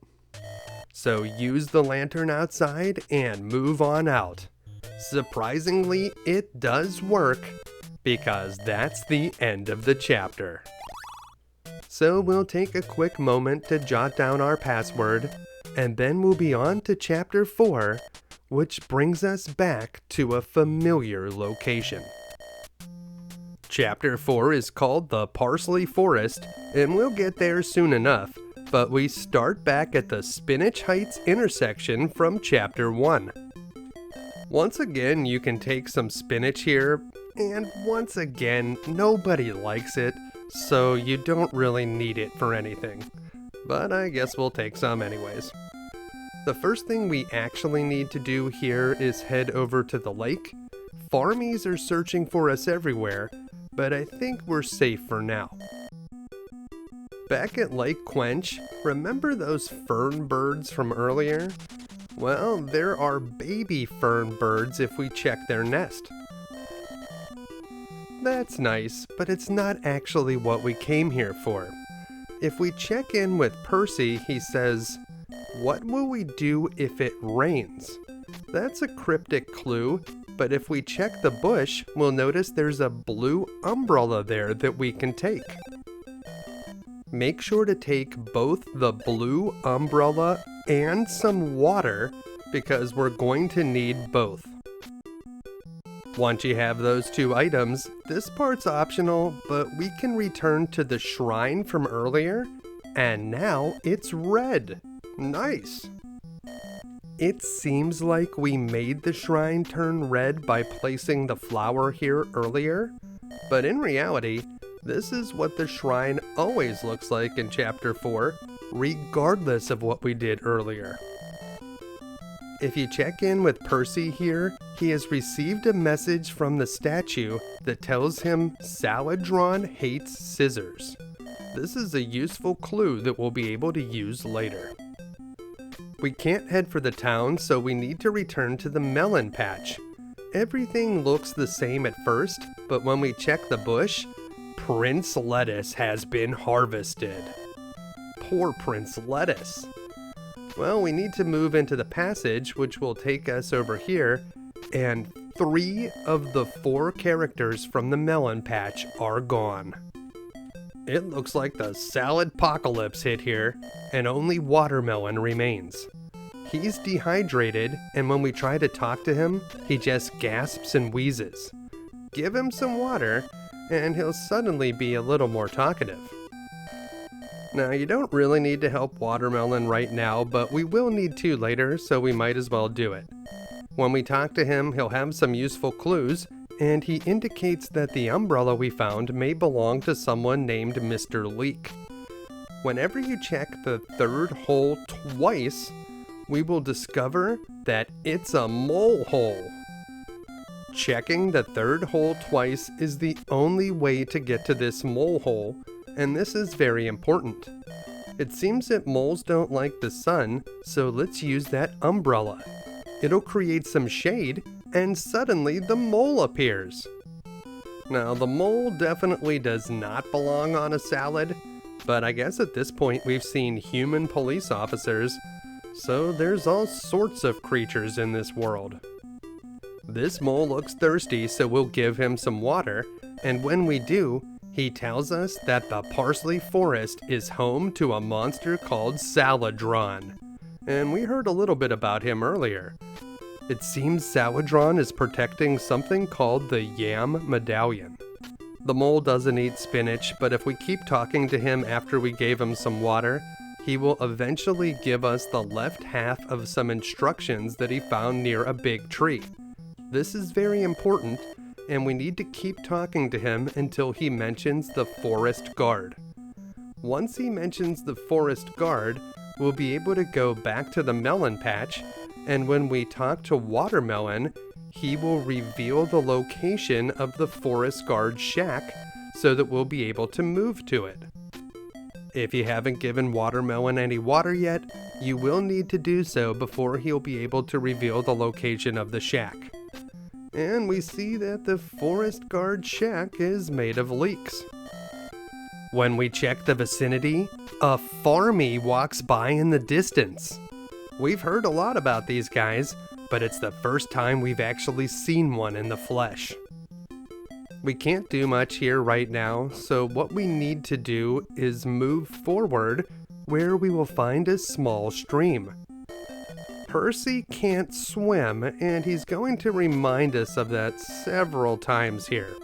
So use the lantern outside and move on out. Surprisingly, it does work, because that's the end of the chapter. So we'll take a quick moment to jot down our password, and then we'll be on to chapter 4, which brings us back to a familiar location. Chapter 4 is called the Parsley Forest, and we'll get there soon enough, but we start back at the Spinach Heights intersection from chapter 1. Once again, you can take some spinach here, and once again, nobody likes it, so you don't really need it for anything. But I guess we'll take some anyways. The first thing we actually need to do here is head over to the lake. Farmies are searching for us everywhere, but I think we're safe for now. Back at Lake Quench, remember those fern birds from earlier? Well, there are baby fern birds if we check their nest. That's nice, but it's not actually what we came here for. If we check in with Percy, he says, "What will we do if it rains?" That's a cryptic clue, but if we check the bush, we'll notice there's a blue umbrella there that we can take. Make sure to take both the blue umbrella and some water, because we're going to need both. Once you have those two items, this part's optional, but we can return to the shrine from earlier, and now it's red. Nice! It seems like we made the shrine turn red by placing the flower here earlier, but in reality, this is what the shrine always looks like in Chapter 4, regardless of what we did earlier. If you check in with Percy here, he has received a message from the statue that tells him Saladron hates scissors. This is a useful clue that we'll be able to use later. We can't head for the town, so we need to return to the melon patch. Everything looks the same at first, but when we check the bush, Prince Lettuce has been harvested. Poor Prince Lettuce. Well, we need to move into the passage, which will take us over here, and 3 of the 4 characters from the melon patch are gone. It looks like the salad-pocalypse hit here, and only Watermelon remains. He's dehydrated, and when we try to talk to him, he just gasps and wheezes. Give him some water, and he'll suddenly be a little more talkative. Now, you don't really need to help Watermelon right now, but we will need to later, so we might as well do it. When we talk to him, he'll have some useful clues, and he indicates that the umbrella we found may belong to someone named Mr. Leek. Whenever you check the 3rd hole twice, we will discover that it's a mole hole. Checking the 3rd hole twice is the only way to get to this mole hole, and this is very important. It seems that moles don't like the sun, so let's use that umbrella. It'll create some shade, and suddenly the mole appears. Now, the mole definitely does not belong on a salad, but I guess at this point we've seen human police officers, so there's all sorts of creatures in this world. This mole looks thirsty, so we'll give him some water, and when we do, he tells us that the Parsley Forest is home to a monster called Saladron, and we heard a little bit about him earlier. It seems Saladron is protecting something called the Yam Medallion. The mole doesn't eat spinach, but if we keep talking to him after we gave him some water, he will eventually give us the left half of some instructions that he found near a big tree. This is very important, and we need to keep talking to him until he mentions the Forest Guard. Once he mentions the Forest Guard, we'll be able to go back to the melon patch, and when we talk to Watermelon, he will reveal the location of the forest guard shack so that we'll be able to move to it. If you haven't given Watermelon any water yet, you will need to do so before he'll be able to reveal the location of the shack. And we see that the forest guard shack is made of leeks. When we check the vicinity, a farmy walks by in the distance. We've heard a lot about these guys, but it's the first time we've actually seen one in the flesh. We can't do much here right now, so what we need to do is move forward where we will find a small stream. Percy can't swim, and he's going to remind us of that several times here.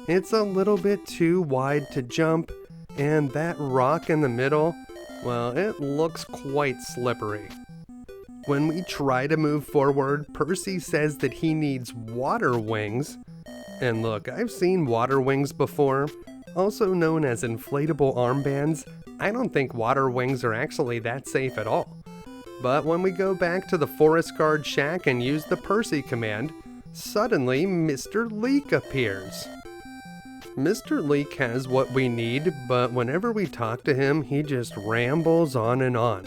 It's a little bit too wide to jump, and that rock in the middle, well, it looks quite slippery. When we try to move forward, Percy says that he needs water wings. And look, I've seen water wings before, also known as inflatable armbands. I don't think water wings are actually that safe at all. But when we go back to the forest guard shack and use the Percy command, suddenly Mr. Leek appears. Mr. Leek has what we need, but whenever we talk to him, he just rambles on and on.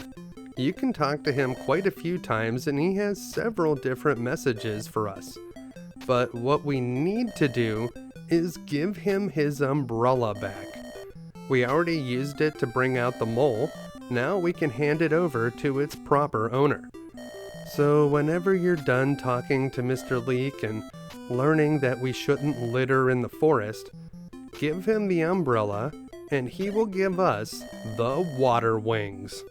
You can talk to him quite a few times and he has several different messages for us. But what we need to do is give him his umbrella back. We already used it to bring out the mole, now we can hand it over to its proper owner. So whenever you're done talking to Mr. Leek and learning that we shouldn't litter in the forest, give him the umbrella and he will give us the water wings.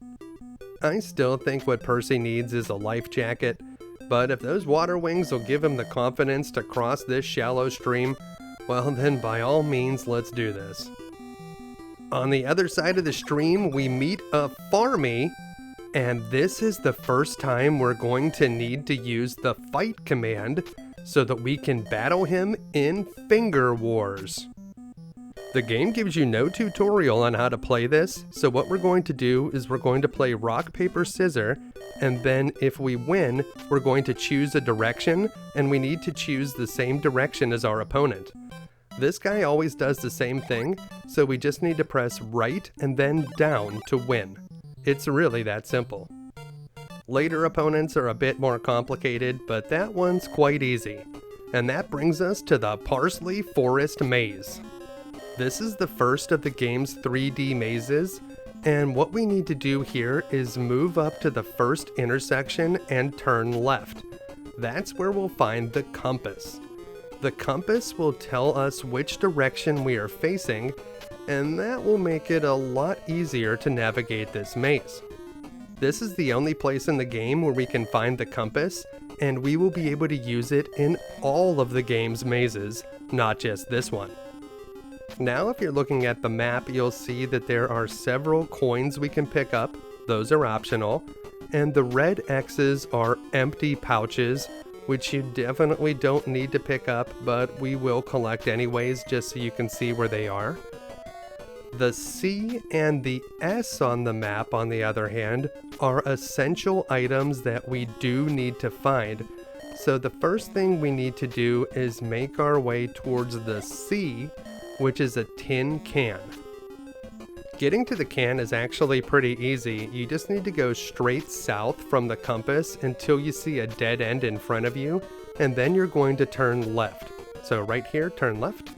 I still think what Percy needs is a life jacket, but if those water wings will give him the confidence to cross this shallow stream, well then by all means let's do this. On the other side of the stream we meet a farmy, and this is the first time we're going to need to use the fight command so that we can battle him in Finger Wars. The game gives you no tutorial on how to play this, so what we're going to do is we're going to play rock, paper, scissors, and then if we win, we're going to choose a direction, and we need to choose the same direction as our opponent. This guy always does the same thing, so we just need to press right and then down to win. It's really that simple. Later opponents are a bit more complicated, but that one's quite easy. And that brings us to the Parsley Forest Maze. This is the first of the game's 3D mazes, and what we need to do here is move up to the first intersection and turn left. That's where we'll find the compass. The compass will tell us which direction we are facing, and that will make it a lot easier to navigate this maze. This is the only place in the game where we can find the compass, and we will be able to use it in all of the game's mazes, not just this one. Now if you're looking at the map, you'll see that there are several coins we can pick up. Those are optional. And the red X's are empty pouches, which you definitely don't need to pick up, but we will collect anyways just so you can see where they are. The C and the S on the map, on the other hand, are essential items that we do need to find. So the first thing we need to do is make our way towards the C, which is a tin can. Getting to the can is actually pretty easy. You just need to go straight south from the compass until you see a dead end in front of you, and then you're going to turn left. So right here, turn left.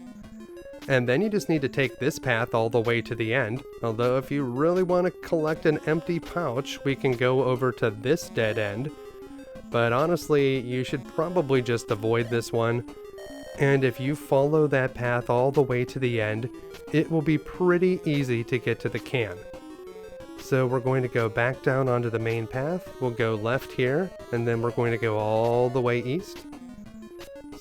And then you just need to take this path all the way to the end, although if you really want to collect an empty pouch, we can go over to this dead end. But honestly, you should probably just avoid this one. And if you follow that path all the way to the end, it will be pretty easy to get to the can. So we're going to go back down onto the main path, we'll go left here, and then we're going to go all the way east.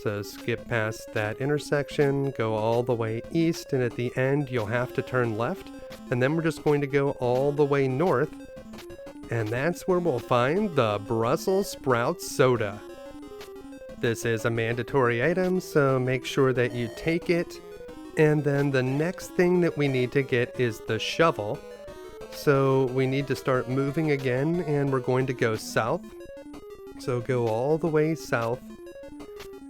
So skip past that intersection, go all the way east, and at the end you'll have to turn left, and then we're just going to go all the way north, and that's where we'll find the Brussels sprout soda. This is a mandatory item, so make sure that you take it. And then the next thing that we need to get is the shovel. So we need to start moving again, and we're going to go south. So go all the way south.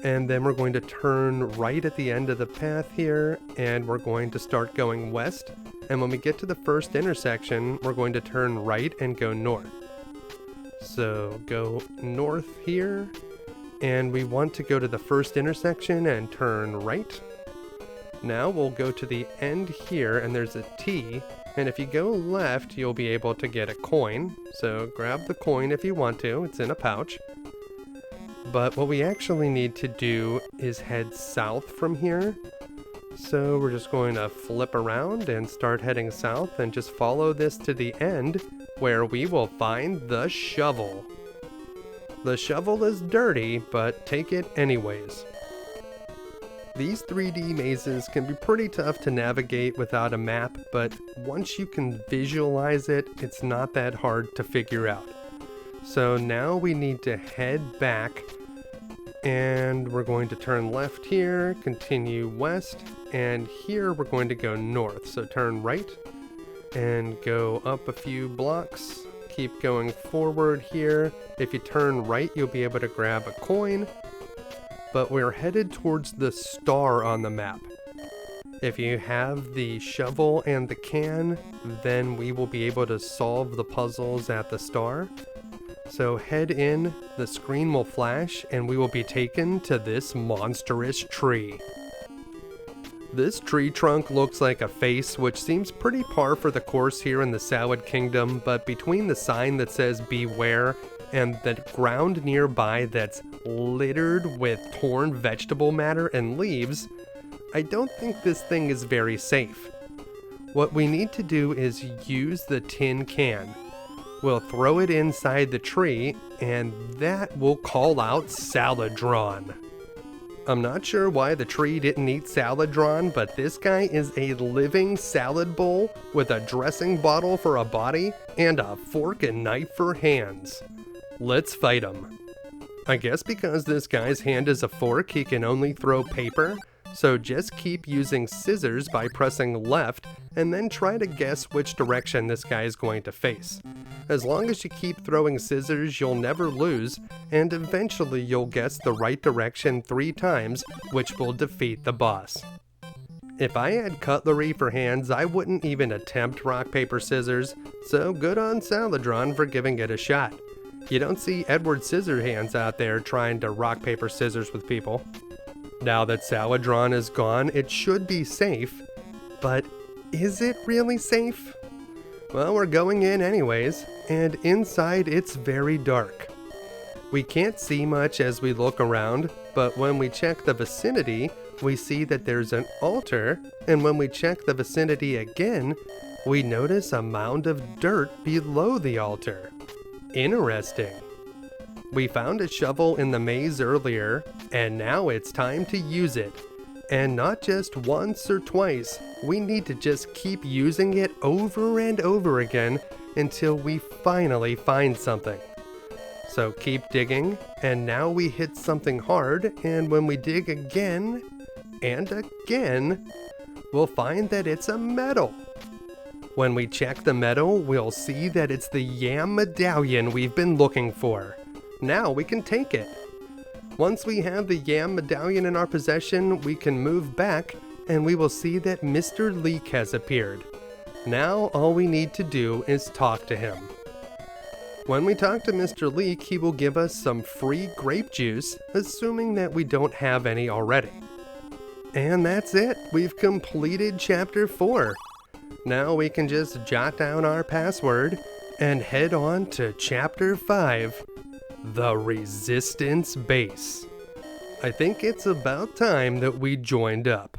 and then we're going to turn right at the end of the path here, and we're going to start going west. And when we get to the first intersection, we're going to turn right and go north. So go north here, and we want to go to the first intersection and turn right. Now we'll go to the end here, and there's a T, and if you go left, you'll be able to get a coin. So grab the coin if you want to, it's in a pouch. But what we actually need to do is head south from here. So we're just going to flip around and start heading south and just follow this to the end where we will find the shovel. The shovel is dirty, but take it anyways. These 3D mazes can be pretty tough to navigate without a map, but once you can visualize it, it's not that hard to figure out. So now we need to head back, and we're going to turn left here, continue west, and here we're going to go north. So turn right and go up a few blocks, keep going forward here. If you turn right, you'll be able to grab a coin, but we're headed towards the star on the map. If you have the shovel and the can, then we will be able to solve the puzzles at the star. So head in, the screen will flash, and we will be taken to this monstrous tree. This tree trunk looks like a face, which seems pretty par for the course here in the Salad Kingdom, but between the sign that says beware and the ground nearby that's littered with torn vegetable matter and leaves, I don't think this thing is very safe. What we need to do is use the tin can. We'll throw it inside the tree, and that will call out Saladron. I'm not sure why the tree didn't eat Saladron, but this guy is a living salad bowl with a dressing bottle for a body and a fork and knife for hands. Let's fight him. I guess because this guy's hand is a fork, he can only throw paper, so just keep using scissors by pressing left and then try to guess which direction this guy is going to face. As long as you keep throwing scissors, you'll never lose, and eventually you'll guess the right direction 3 times, which will defeat the boss. If I had cutlery for hands, I wouldn't even attempt rock, paper, scissors, so good on Saladron for giving it a shot. You don't see Edward Scissorhands out there trying to rock, paper, scissors with people. Now that Saladron is gone, it should be safe, but is it really safe? Well, we're going in anyways, and inside it's very dark. We can't see much as we look around, but when we check the vicinity, we see that there's an altar, and when we check the vicinity again, we notice a mound of dirt below the altar. Interesting. We found a shovel in the maze earlier, and now it's time to use it. And not just once or twice, we need to just keep using it over and over again until we finally find something. So keep digging, and now we hit something hard, and when we dig again and again, we'll find that it's a medal. When we check the medal, we'll see that it's the yam medallion we've been looking for. Now we can take it. Once we have the yam medallion in our possession, we can move back, and we will see that Mr. Leek has appeared. Now all we need to do is talk to him. When we talk to Mr. Leek, he will give us some free grape juice, assuming that we don't have any already. And that's it. We've completed Chapter 4. Now we can just jot down our password and head on to Chapter 5, The Resistance Base. I think it's about time that we joined up.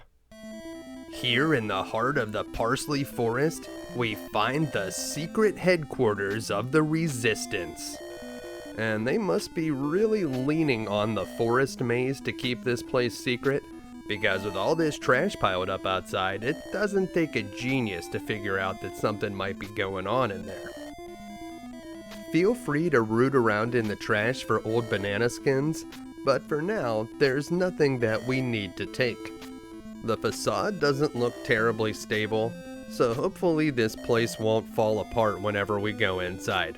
Here in the heart of the Parsley Forest, we find the secret headquarters of the Resistance. And they must be really leaning on the forest maze to keep this place secret, because with all this trash piled up outside, it doesn't take a genius to figure out that something might be going on in there. Feel free to root around in the trash for old banana skins, but for now, there's nothing that we need to take. The facade doesn't look terribly stable, so hopefully this place won't fall apart whenever we go inside.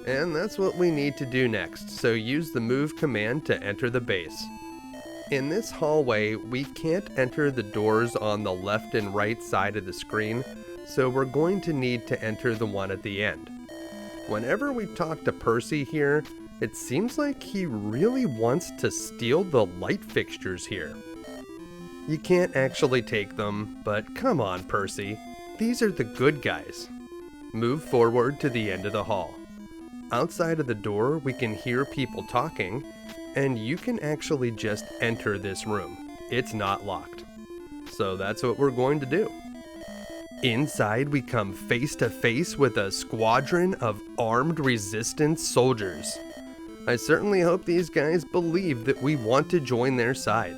And that's what we need to do next, so use the move command to enter the base. In this hallway, we can't enter the doors on the left and right side of the screen, so we're going to need to enter the one at the end. Whenever we talk to Percy here, it seems like he really wants to steal the light fixtures here. You can't actually take them, but come on, Percy. These are the good guys. Move forward to the end of the hall. Outside of the door, we can hear people talking, and you can actually just enter this room. It's not locked. So that's what we're going to do. Inside, we come face to face with a squadron of armed resistance soldiers. I certainly hope these guys believe that we want to join their side.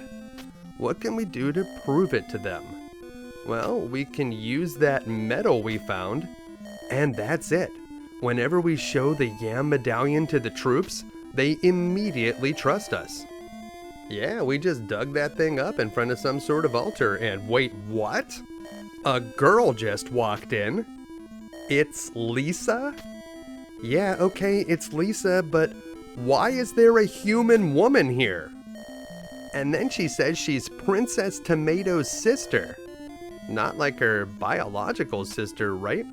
What can we do to prove it to them? Well, we can use that medal we found, and that's it. Whenever we show the Yam medallion to the troops, they immediately trust us. Yeah, we just dug that thing up in front of some sort of altar, and wait, what? A girl just walked in. It's Lisa? Yeah, okay, it's Lisa, but why is there a human woman here? And then she says she's Princess Tomato's sister. Not like her biological sister, right?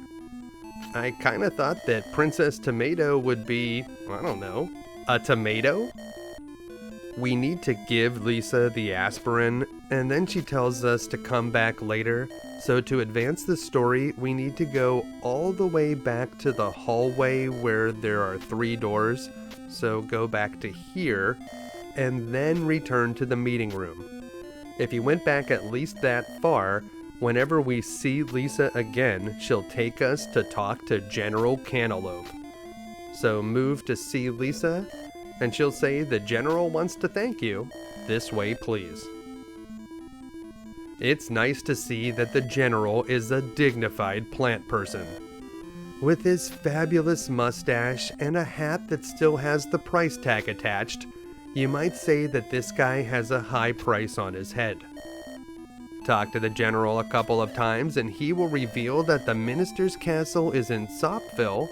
I kinda thought that Princess Tomato would be, I don't know, a tomato? We need to give Lisa the aspirin, and then she tells us to come back later. So to advance the story, we need to go all the way back to the hallway where there are 3 doors. So go back to here, and then return to the meeting room. If you went back at least that far, whenever we see Lisa again, she'll take us to talk to General Cantaloupe. So move to see Lisa, and she'll say the General wants to thank you. This way, please. It's nice to see that the General is a dignified plant person. With his fabulous mustache and a hat that still has the price tag attached, you might say that this guy has a high price on his head. Talk to the General a couple of times and he will reveal that the Minister's Castle is in Sopville,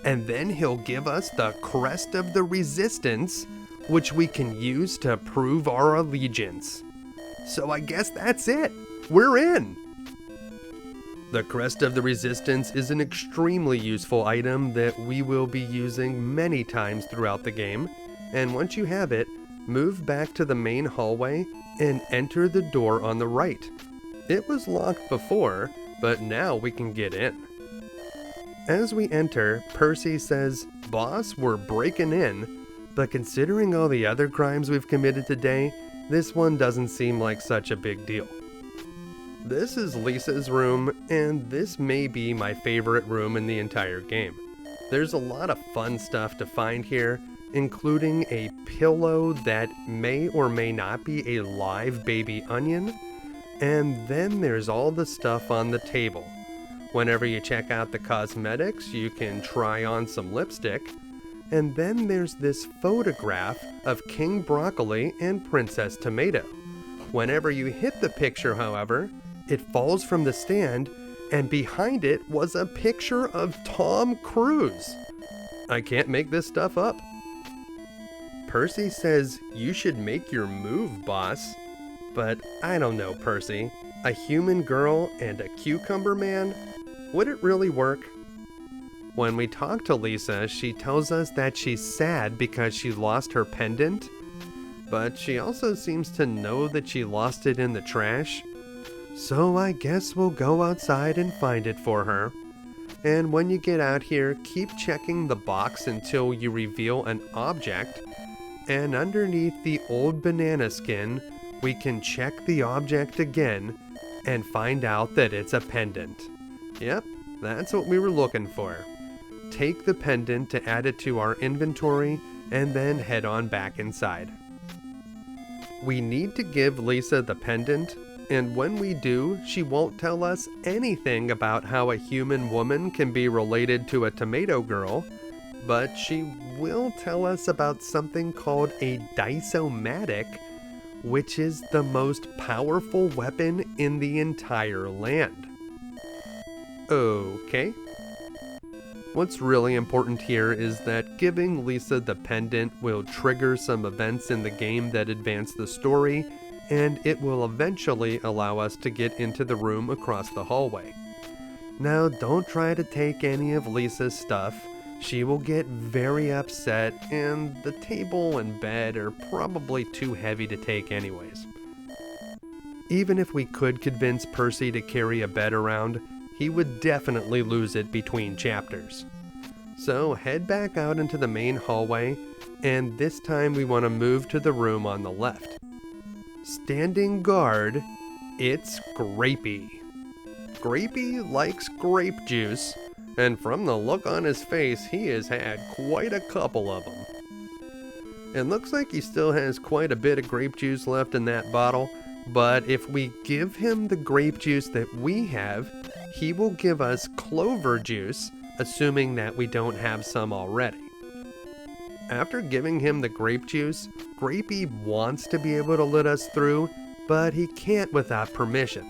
and then he'll give us the Crest of the Resistance, which we can use to prove our allegiance. So I guess that's it. We're in! The Crest of the Resistance is an extremely useful item that we will be using many times throughout the game, and once you have it, move back to the main hallway and enter the door on the right. It was locked before, but now we can get in. As we enter, Percy says, "Boss, we're breaking in," but considering all the other crimes we've committed today, this one doesn't seem like such a big deal. This is Lisa's room, and this may be my favorite room in the entire game. There's a lot of fun stuff to find here, including a pillow that may or may not be a live baby onion, and then there's all the stuff on the table. Whenever you check out the cosmetics, you can try on some lipstick, and then there's this photograph of King Broccoli and Princess Tomato. Whenever you hit the picture, however, it falls from the stand, and behind it was a picture of Tom Cruise. I can't make this stuff up. Percy says you should make your move, boss. But I don't know, Percy. A human girl and a cucumber man? Would it really work? When we talk to Lisa, she tells us that she's sad because she lost her pendant, but she also seems to know that she lost it in the trash. So I guess we'll go outside and find it for her. And when you get out here, keep checking the box until you reveal an object, and underneath the old banana skin, we can check the object again and find out that it's a pendant. Yep, that's what we were looking for. Take the pendant to add it to our inventory and then head on back inside. We need to give Lisa the pendant, and when we do, she won't tell us anything about how a human woman can be related to a tomato girl, but she will tell us about something called a dice-o-matic, which is the most powerful weapon in the entire land. Okay. What's really important here is that giving Lisa the pendant will trigger some events in the game that advance the story, and it will eventually allow us to get into the room across the hallway. Now, don't try to take any of Lisa's stuff. She will get very upset, and the table and bed are probably too heavy to take anyways. Even if we could convince Percy to carry a bed around, he would definitely lose it between chapters. So head back out into the main hallway, and this time we want to move to the room on the left. Standing guard, it's Grapey. Grapey likes grape juice, and from the look on his face, he has had quite a couple of them. It looks like he still has quite a bit of grape juice left in that bottle, but if we give him the grape juice that we have, he will give us clover juice, assuming that we don't have some already. After giving him the grape juice, Grapey wants to be able to let us through, but he can't without permission.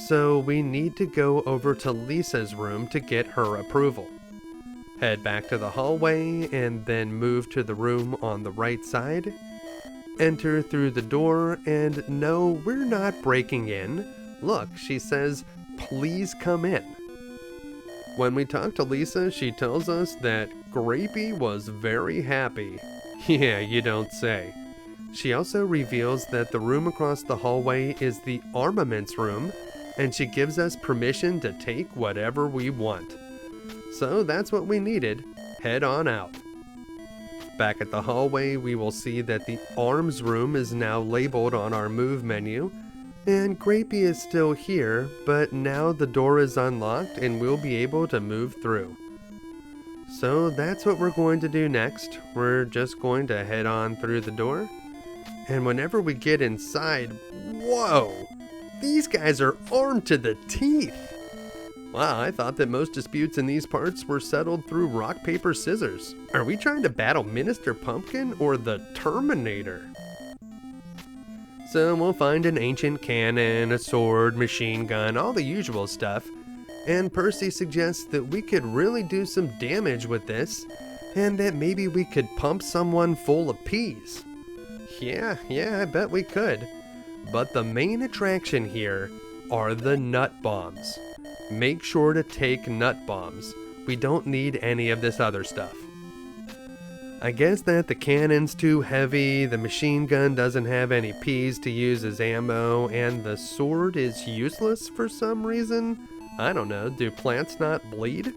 So we need to go over to Lisa's room to get her approval. Head back to the hallway and then move to the room on the right side. Enter through the door, and no, we're not breaking in. Look, she says, "Please come in." When we talk to Lisa, she tells us that Grapey was very happy. Yeah, you don't say. She also reveals that the room across the hallway is the armaments room, and she gives us permission to take whatever we want. So that's what we needed. Head on out. Back at the hallway, we will see that the arms room is now labeled on our move menu, and Grapey is still here, but now the door is unlocked and we'll be able to move through. So that's what we're going to do next. We're just going to head on through the door, and whenever we get inside, whoa! These guys are armed to the teeth! Wow, I thought that most disputes in these parts were settled through rock, paper, scissors. Are we trying to battle Minister Pumpkin or the Terminator? So we'll find an ancient cannon, a sword, machine gun, all the usual stuff. And Percy suggests that we could really do some damage with this, and that maybe we could pump someone full of peas. Yeah, I bet we could. But the main attraction here are the nut bombs. Make sure to take nut bombs. We don't need any of this other stuff. I guess that the cannon's too heavy, the machine gun doesn't have any peas to use as ammo, and the sword is useless for some reason. I don't know, do plants not bleed?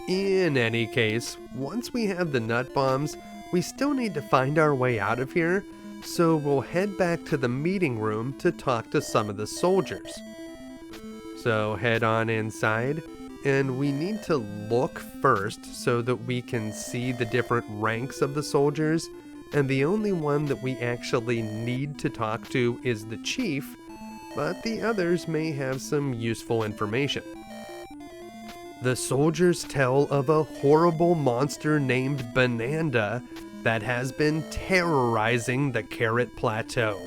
In any case, once we have the nut bombs, we still need to find our way out of here, so we'll head back to the meeting room to talk to some of the soldiers. So head on inside, and we need to look first so that we can see the different ranks of the soldiers, and the only one that we actually need to talk to is the chief, but the others may have some useful information. The soldiers tell of a horrible monster named Bananda that has been terrorizing the Carrot Plateau.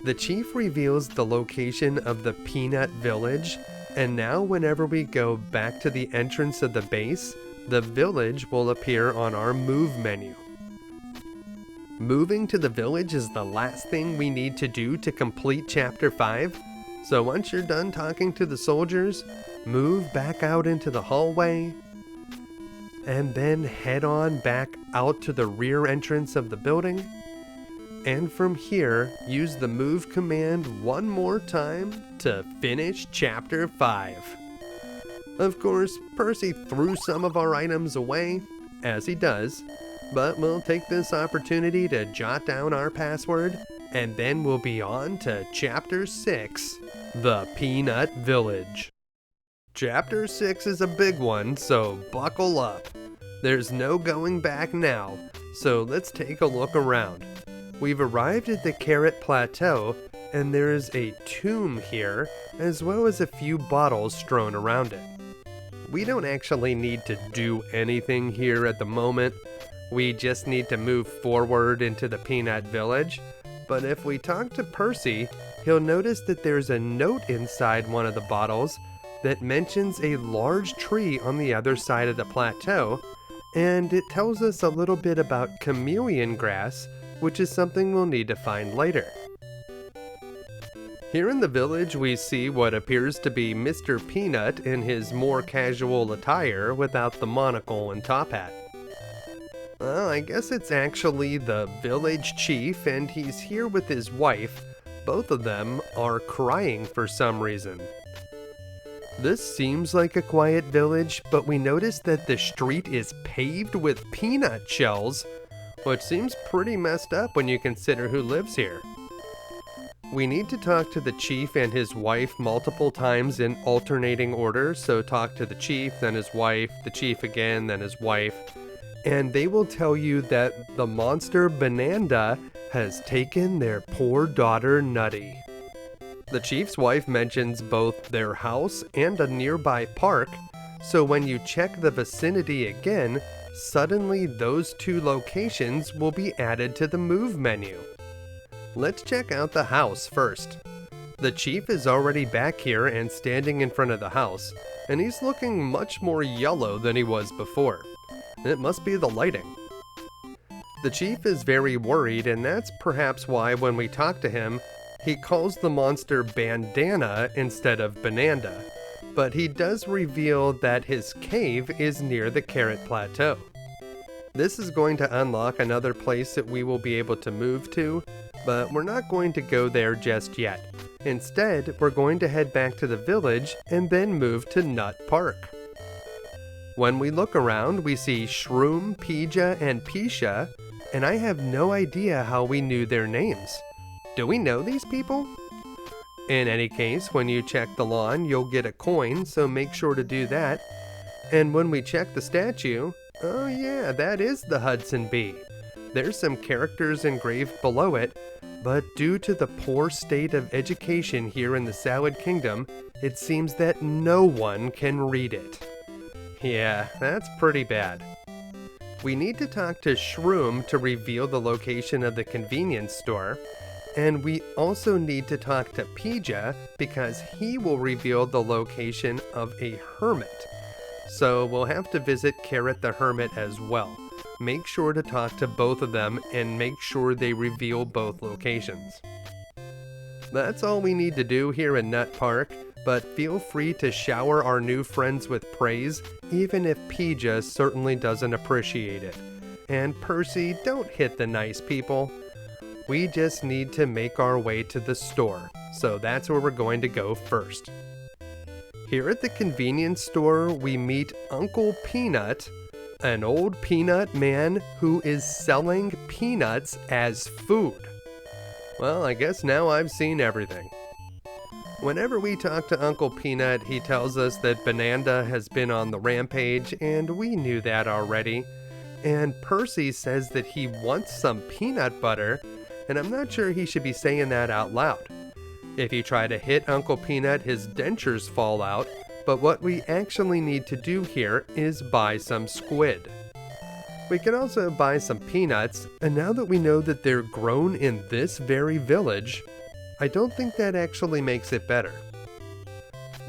The chief reveals the location of the Peanut Village, and now whenever we go back to the entrance of the base, the village will appear on our move menu. Moving to the village is the last thing we need to do to complete Chapter 5, so once you're done talking to the soldiers, move back out into the hallway, and then head on back out to the rear entrance of the building. And from here, use the move command one more time to finish Chapter 5. Of course, Percy threw some of our items away, as he does, but we'll take this opportunity to jot down our password, and then we'll be on to Chapter 6, The Peanut Village. Chapter 6 is a big one, so buckle up. There's no going back now, so let's take a look around. We've arrived at the Carrot Plateau, and there is a tomb here, as well as a few bottles strewn around it. We don't actually need to do anything here at the moment. We just need to move forward into the Peanut Village, but if we talk to Percy, he'll notice that there's a note inside one of the bottles that mentions a large tree on the other side of the plateau, and it tells us a little bit about chameleon grass, which is something we'll need to find later. Here in the village, we see what appears to be Mr. Peanut in his more casual attire without the monocle and top hat. Well, I guess it's actually the village chief, and he's here with his wife. Both of them are crying for some reason. This seems like a quiet village, but we notice that the street is paved with peanut shells, which seems pretty messed up when you consider who lives here. We need to talk to the chief and his wife multiple times in alternating order, so talk to the chief, then his wife, the chief again, then his wife, and they will tell you that the monster Bananda has taken their poor daughter Nutty. The chief's wife mentions both their house and a nearby park, so when you check the vicinity again, suddenly those two locations will be added to the move menu. Let's check out the house first. The chief is already back here and standing in front of the house, and he's looking much more yellow than he was before. It must be the lighting. The chief is very worried, and that's perhaps why when we talk to him, he calls the monster Bandana instead of Bananda, but he does reveal that his cave is near the Carrot Plateau. This is going to unlock another place that we will be able to move to, but we're not going to go there just yet. Instead, we're going to head back to the village and then move to Nut Park. When we look around, we see Shroom, Pija, and Pisha, and I have no idea how we knew their names. Do we know these people? In any case, when you check the lawn, you'll get a coin, so make sure to do that. And when we check the statue, oh yeah, that is the Hudson Bee. There's some characters engraved below it, but due to the poor state of education here in the Salad Kingdom, it seems that no one can read it. Yeah, that's pretty bad. We need to talk to Shroom to reveal the location of the convenience store, and we also need to talk to Pija because he will reveal the location of a hermit. So we'll have to visit Carrot the Hermit as well. Make sure to talk to both of them and make sure they reveal both locations. That's all we need to do here in Nut Park, but feel free to shower our new friends with praise, even if Pija certainly doesn't appreciate it. And Percy, don't hit the nice people. We just need to make our way to the store, so that's where we're going to go first. Here at the convenience store, we meet Uncle Peanut, an old peanut man who is selling peanuts as food. Well, I guess now I've seen everything. Whenever we talk to Uncle Peanut, he tells us that Bananda has been on the rampage, and we knew that already. And Percy says that he wants some peanut butter, and I'm not sure he should be saying that out loud. If you try to hit Uncle Peanut, his dentures fall out, but what we actually need to do here is buy some squid. We can also buy some peanuts, and now that we know that they're grown in this very village, I don't think that actually makes it better.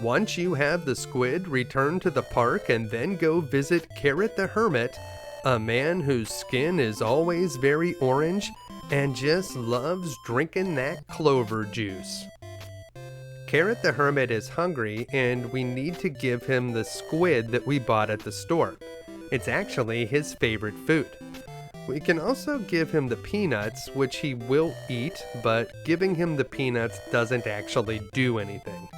Once you have the squid, return to the park and then go visit Carrot the Hermit, a man whose skin is always very orange and just loves drinking that clover juice. Carrot the Hermit is hungry, and we need to give him the squid that we bought at the store. It's actually his favorite food. We can also give him the peanuts, which he will eat, but giving him the peanuts doesn't actually do anything.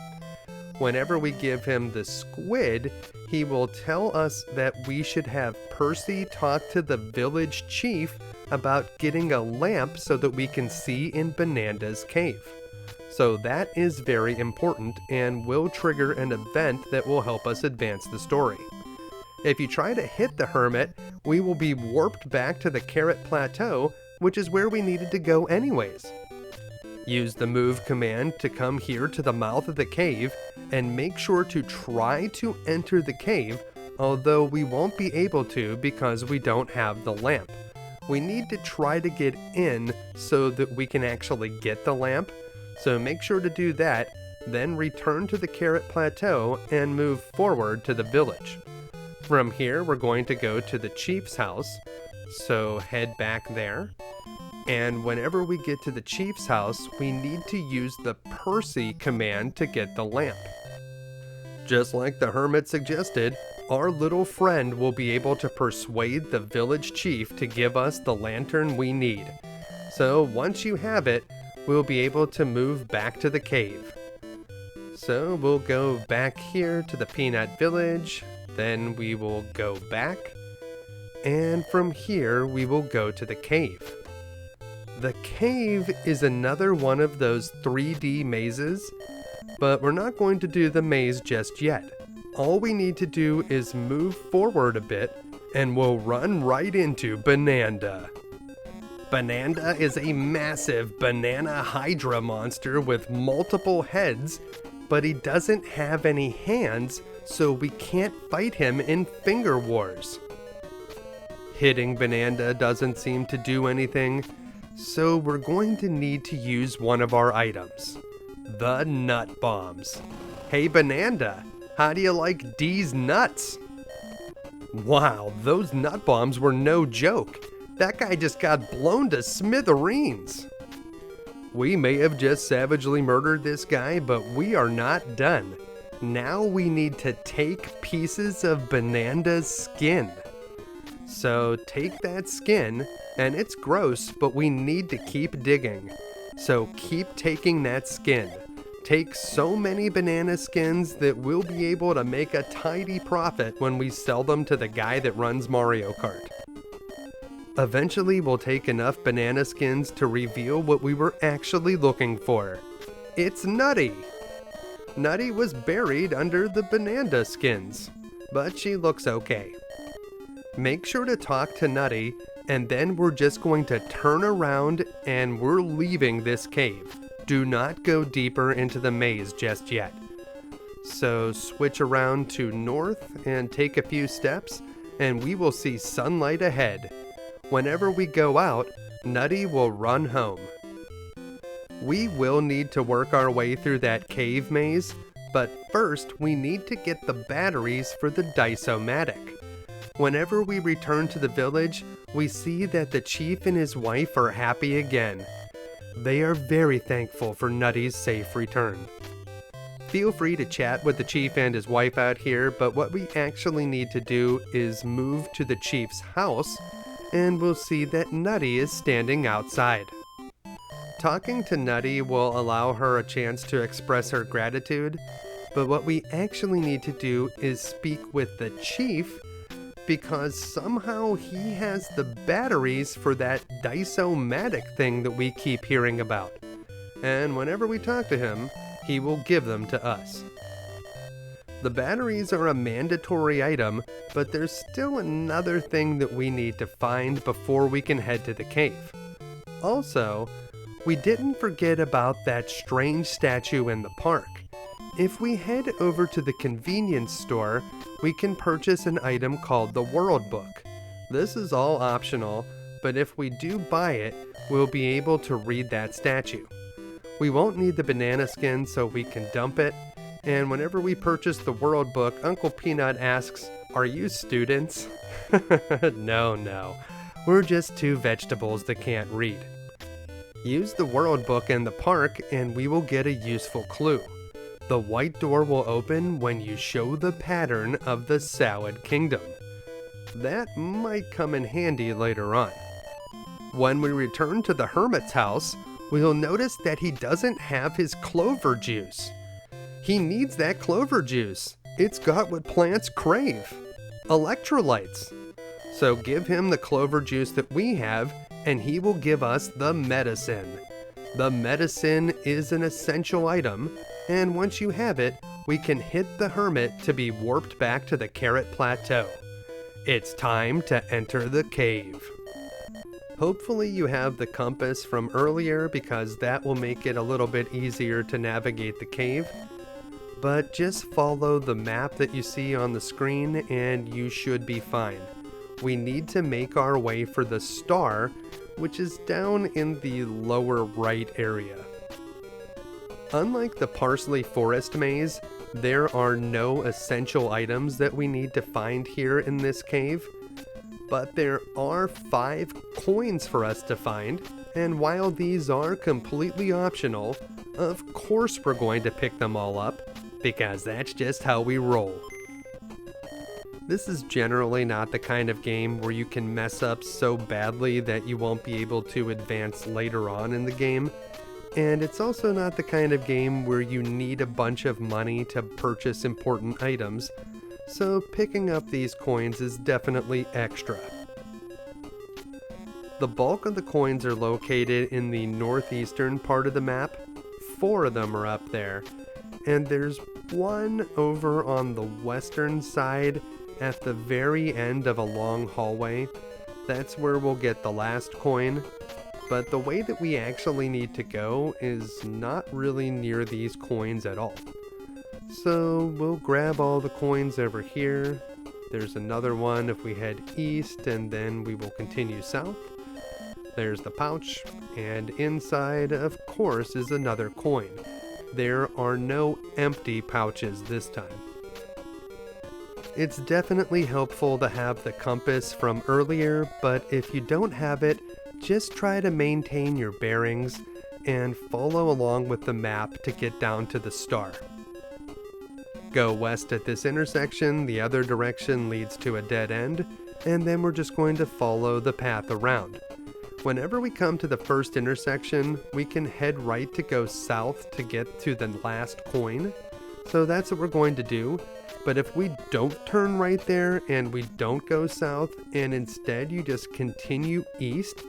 Whenever we give him the squid, he will tell us that we should have Percy talk to the village chief about getting a lamp so that we can see in Bananda's cave. So that is very important and will trigger an event that will help us advance the story. If you try to hit the hermit, we will be warped back to the Carrot Plateau, which is where we needed to go anyways. Use the move command to come here to the mouth of the cave, and make sure to try to enter the cave, although we won't be able to because we don't have the lamp. We need to try to get in so that we can actually get the lamp, so make sure to do that, Then return to the Carrot Plateau and move forward to the village. From here, we're going to go to the chief's house, so head back there. And whenever we get to the chief's house, we need to use the Parsley command to get the lamp. Just like the hermit suggested, our little friend will be able to persuade the village chief to give us the lantern we need. So once you have it, we'll be able to move back to the cave. So we'll go back here to the peanut village, then we will go back, and from here we will go to the cave. The cave is another one of those 3D mazes, but we're not going to do the maze just yet. All we need to do is move forward a bit, and we'll run right into Bananda. Bananda is a massive banana hydra monster with multiple heads, but he doesn't have any hands, so we can't fight him in Finger Wars. Hitting Bananda doesn't seem to do anything, so we're going to need to use one of our items, the nut bombs. Hey Bananda, how do you like D's nuts? Wow, those nut bombs were no joke. That guy just got blown to smithereens. We may have just savagely murdered this guy, but we are not done. Now we need to take pieces of Bananda's skin. So take that skin, and it's gross, but we need to keep digging. So keep taking that skin. Take so many banana skins that we'll be able to make a tidy profit when we sell them to the guy that runs Mario Kart. Eventually we'll take enough banana skins to reveal what we were actually looking for. It's Nutty! Nutty was buried under the Bananda skins, but she looks okay. Make sure to talk to Nutty, and then we're just going to turn around and we're leaving this cave. Do not go deeper into the maze just yet. So switch around to north and take a few steps, and we will see sunlight ahead. Whenever we go out, Nutty will run home. We will need to work our way through that cave maze, but first we need to get the batteries for the Dice-O-Matic. Whenever we return to the village, we see that the chief and his wife are happy again. They are very thankful for Nutty's safe return. Feel free to chat with the chief and his wife out here, but what we actually need to do is move to the chief's house, and we'll see that Nutty is standing outside. Talking to Nutty will allow her a chance to express her gratitude, but what we actually need to do is speak with the chief, because somehow he has the batteries for that Dice-O-Matic thing that we keep hearing about. And whenever we talk to him, he will give them to us. The batteries are a mandatory item, but there's still another thing that we need to find before we can head to the cave. Also, we didn't forget about that strange statue in the park. If we head over to the convenience store, we can purchase an item called the World Book. This is all optional, but if we do buy it, we'll be able to read that statue. We won't need the banana skin, so we can dump it, and whenever we purchase the World Book, Uncle Peanut asks, "Are you students?" No, we're just two vegetables that can't read. Use the World Book in the park and we will get a useful clue. The white door will open when you show the pattern of the Salad Kingdom. That might come in handy later on. When we return to the hermit's house, we'll notice that he doesn't have his clover juice. He needs that clover juice. It's got what plants crave: electrolytes. So give him the clover juice that we have, and he will give us the medicine. The medicine is an essential item, and once you have it, we can hit the hermit to be warped back to the Carrot Plateau. It's time to enter the cave. Hopefully you have the compass from earlier, because that will make it a little bit easier to navigate the cave. But just follow the map that you see on the screen and you should be fine. We need to make our way for the star, which is down in the lower right area. Unlike the Parsley Forest Maze, there are no essential items that we need to find here in this cave, but there are 5 coins for us to find, and while these are completely optional, of course we're going to pick them all up, because that's just how we roll. This is generally not the kind of game where you can mess up so badly that you won't be able to advance later on in the game. And it's also not the kind of game where you need a bunch of money to purchase important items, so picking up these coins is definitely extra. The bulk of the coins are located in the northeastern part of the map. 4 of them are up there, and there's one over on the western side at the very end of a long hallway. That's where we'll get the last coin. But the way that we actually need to go is not really near these coins at all. So we'll grab all the coins over here. There's another one if we head east, and then we will continue south. There's the pouch, and inside, of course, is another coin. There are no empty pouches this time. It's definitely helpful to have the compass from earlier, but if you don't have it, just try to maintain your bearings and follow along with the map to get down to the star. Go west at this intersection, the other direction leads to a dead end, and then we're just going to follow the path around. Whenever we come to the first intersection, we can head right to go south to get to the last coin, so that's what we're going to do. But if we don't turn right there and we don't go south, and instead you just continue east,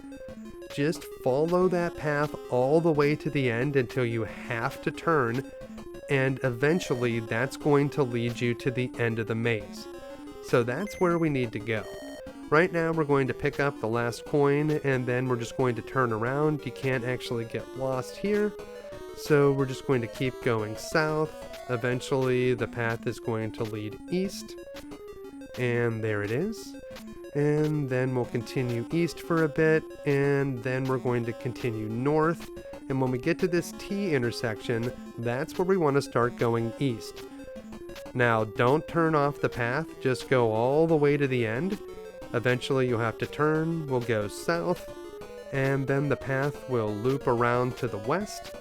just follow that path all the way to the end until you have to turn, and eventually that's going to lead you to the end of the maze. So that's where we need to go. Right now we're going to pick up the last coin, and then we're just going to turn around. You can't actually get lost here, so we're just going to keep going south. Eventually the path is going to lead east, and there it is. And then we'll continue east for a bit, and then we're going to continue north, and when we get to this T intersection, that's where we want to start going east. Now don't turn off the path, just go all the way to the end. Eventually you'll have to turn, we'll go south, and then the path will loop around to the west,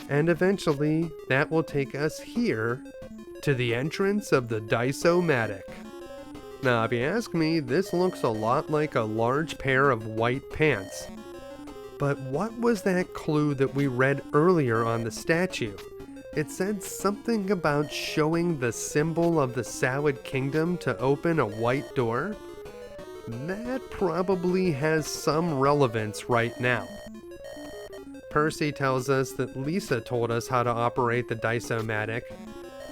and eventually that will take us here to the entrance of the Dice-O-Matic. Now, if you ask me, this looks a lot like a large pair of white pants. But what was that clue that we read earlier on the statue? It said something about showing the symbol of the Salad Kingdom to open a white door. That probably has some relevance right now. Percy tells us that Lisa told us how to operate the Dice-O-Matic,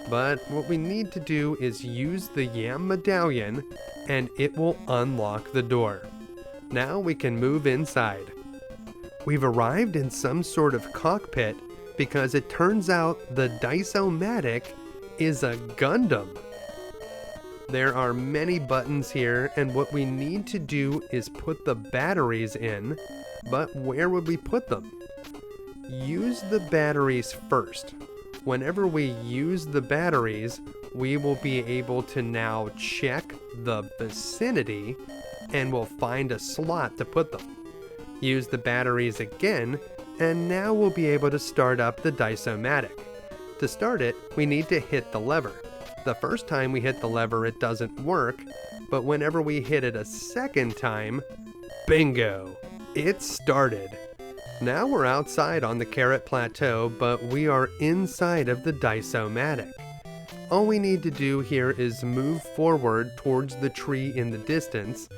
but what we need to do is use the Yam Medallion, and it will unlock the door. Now we can move inside. We've arrived in some sort of cockpit because it turns out the Dice-O-Matic is a Gundam. There are many buttons here, and what we need to do is put the batteries in, but where would we put them? Use the batteries first. Whenever we use the batteries, we will be able to now check the vicinity and we'll find a slot to put them. Use the batteries again, and now we'll be able to start up the Dice-O-Matic. To start it, we need to hit the lever. The first time we hit the lever, it doesn't work, but whenever we hit it a second time, bingo! It started. Now we're outside on the Carrot Plateau, but we are inside of the Dice-O-Matic. All we need to do here is move forward towards the tree in the distance,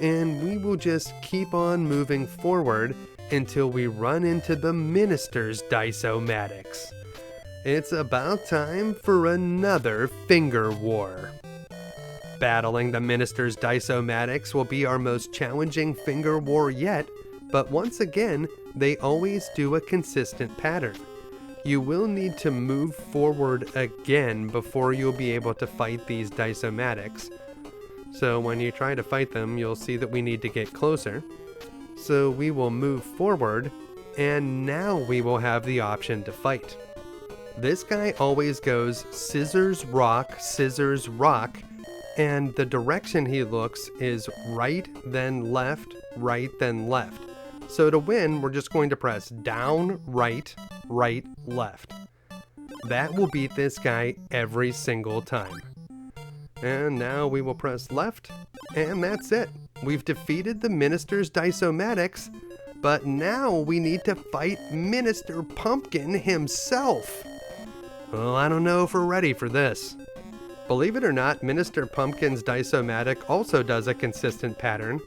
and we will just keep on moving forward until we run into the Minister's Dice-O-Matics. It's about time for another finger war. Battling the Minister's Dice-O-Matics will be our most challenging finger war yet, but once again, they always do a consistent pattern. You will need to move forward again before you'll be able to fight these Dice-O-Matics. So when you try to fight them, you'll see that we need to get closer. So we will move forward, and now we will have the option to fight. This guy always goes scissors, rock, and the direction he looks is right, then left, right, then left. So to win, we're just going to press down, right, right, left. That will beat this guy every single time. And now we will press left, and that's it. We've defeated the Minister's Dicematics, but now we need to fight Minister Pumpkin himself. Well, I don't know if we're ready for this. Believe it or not, Minister Pumpkin's Dicomatic also does a consistent pattern.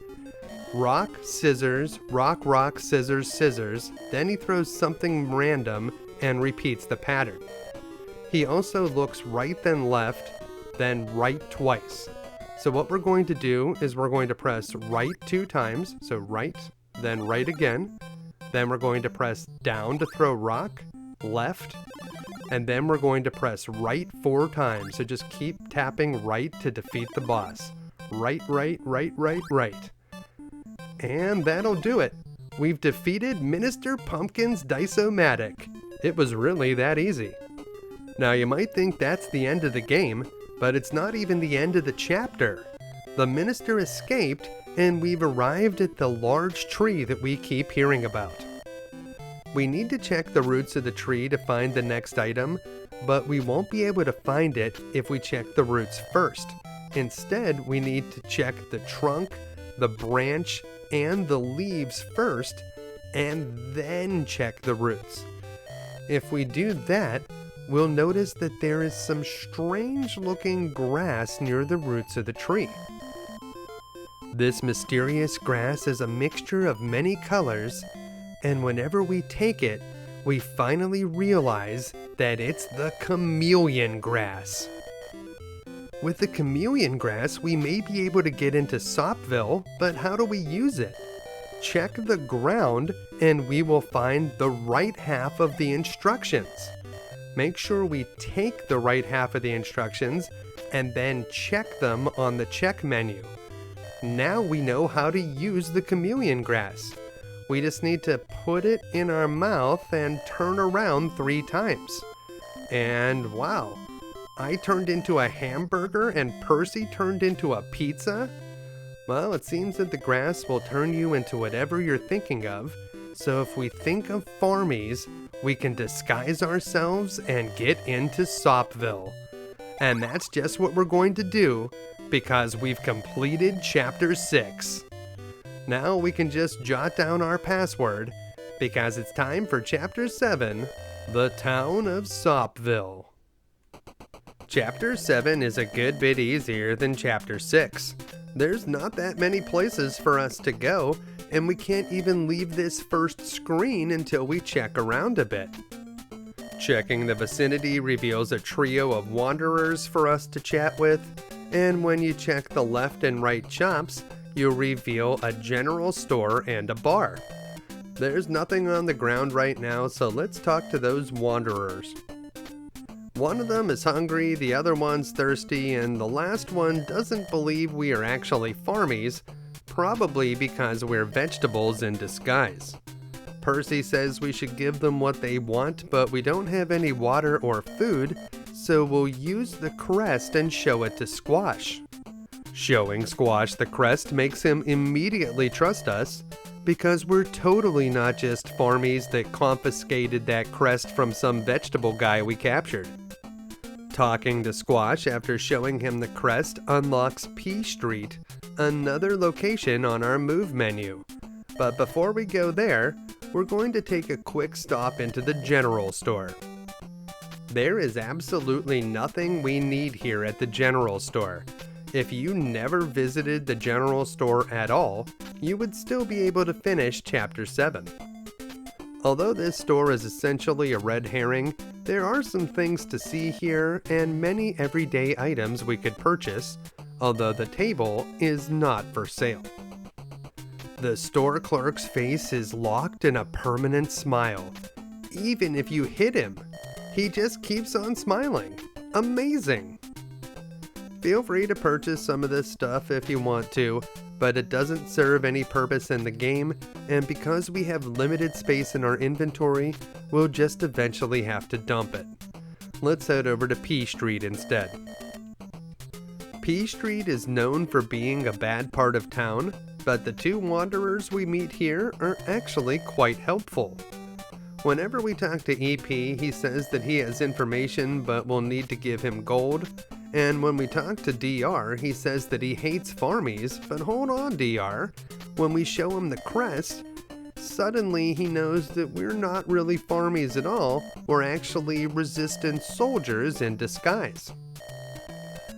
Rock, scissors, rock, rock, scissors, scissors. Then he throws something random and repeats the pattern. He also looks right then left, then right twice. So what we're going to do is we're going to press right 2 times. So right, then right again. Then we're going to press down to throw rock, left, and then we're going to press right 4 times. So just keep tapping right to defeat the boss. Right, right, right, right, right. And that'll do it. We've defeated Minister Pumpkin's Dicomatic. It was really that easy. Now you might think that's the end of the game, but it's not even the end of the chapter. The minister escaped, and we've arrived at the large tree that we keep hearing about. We need to check the roots of the tree to find the next item, but we won't be able to find it if we check the roots first. Instead, we need to check the trunk, the branch, and the leaves first, and then check the roots. If we do that, we'll notice that there is some strange looking grass near the roots of the tree. This mysterious grass is a mixture of many colors, and whenever we take it, we finally realize that it's the chameleon grass. With the chameleon grass, we may be able to get into Sopville, but how do we use it? Check the ground, and we will find the right half of the instructions. Make sure we take the right half of the instructions, and then check them on the check menu. Now we know how to use the chameleon grass. We just need to put it in our mouth and turn around 3 times. And wow, I turned into a hamburger and Percy turned into a pizza? Well, it seems that the grass will turn you into whatever you're thinking of, so if we think of farmies, we can disguise ourselves and get into Sopville. And that's just what we're going to do, because we've completed Chapter 6. Now we can just jot down our password, because it's time for Chapter 7, The Town of Sopville. Chapter 7 is a good bit easier than Chapter 6. There's not that many places for us to go, and we can't even leave this first screen until we check around a bit. Checking the vicinity reveals a trio of wanderers for us to chat with, and when you check the left and right chops, you'll reveal a general store and a bar. There's nothing on the ground right now, so let's talk to those wanderers. One of them is hungry, the other one's thirsty, and the last one doesn't believe we are actually farmies, probably because we're vegetables in disguise. Percy says we should give them what they want, but we don't have any water or food, so we'll use the crest and show it to Squash. Showing Squash the crest makes him immediately trust us, because we're totally not just farmies that confiscated that crest from some vegetable guy we captured. Talking to Squash after showing him the crest unlocks P Street, another location on our move menu. But before we go there, we're going to take a quick stop into the general store. There is absolutely nothing we need here at the general store. If you never visited the general store at all, you would still be able to finish Chapter 7. Although this store is essentially a red herring, there are some things to see here and many everyday items we could purchase, although the table is not for sale. The store clerk's face is locked in a permanent smile. Even if you hit him, he just keeps on smiling. Amazing! Feel free to purchase some of this stuff if you want to, but it doesn't serve any purpose in the game, and because we have limited space in our inventory, we'll just eventually have to dump it. let's head over to P Street instead. P Street is known for being a bad part of town, but the two wanderers we meet here are actually quite helpful. Whenever we talk to EP, he says that he has information but will need to give him gold. And when we talk to DR, he says that he hates farmies, but hold on DR. When we show him the crest, suddenly he knows that we're not really farmies at all, we're actually resistance soldiers in disguise.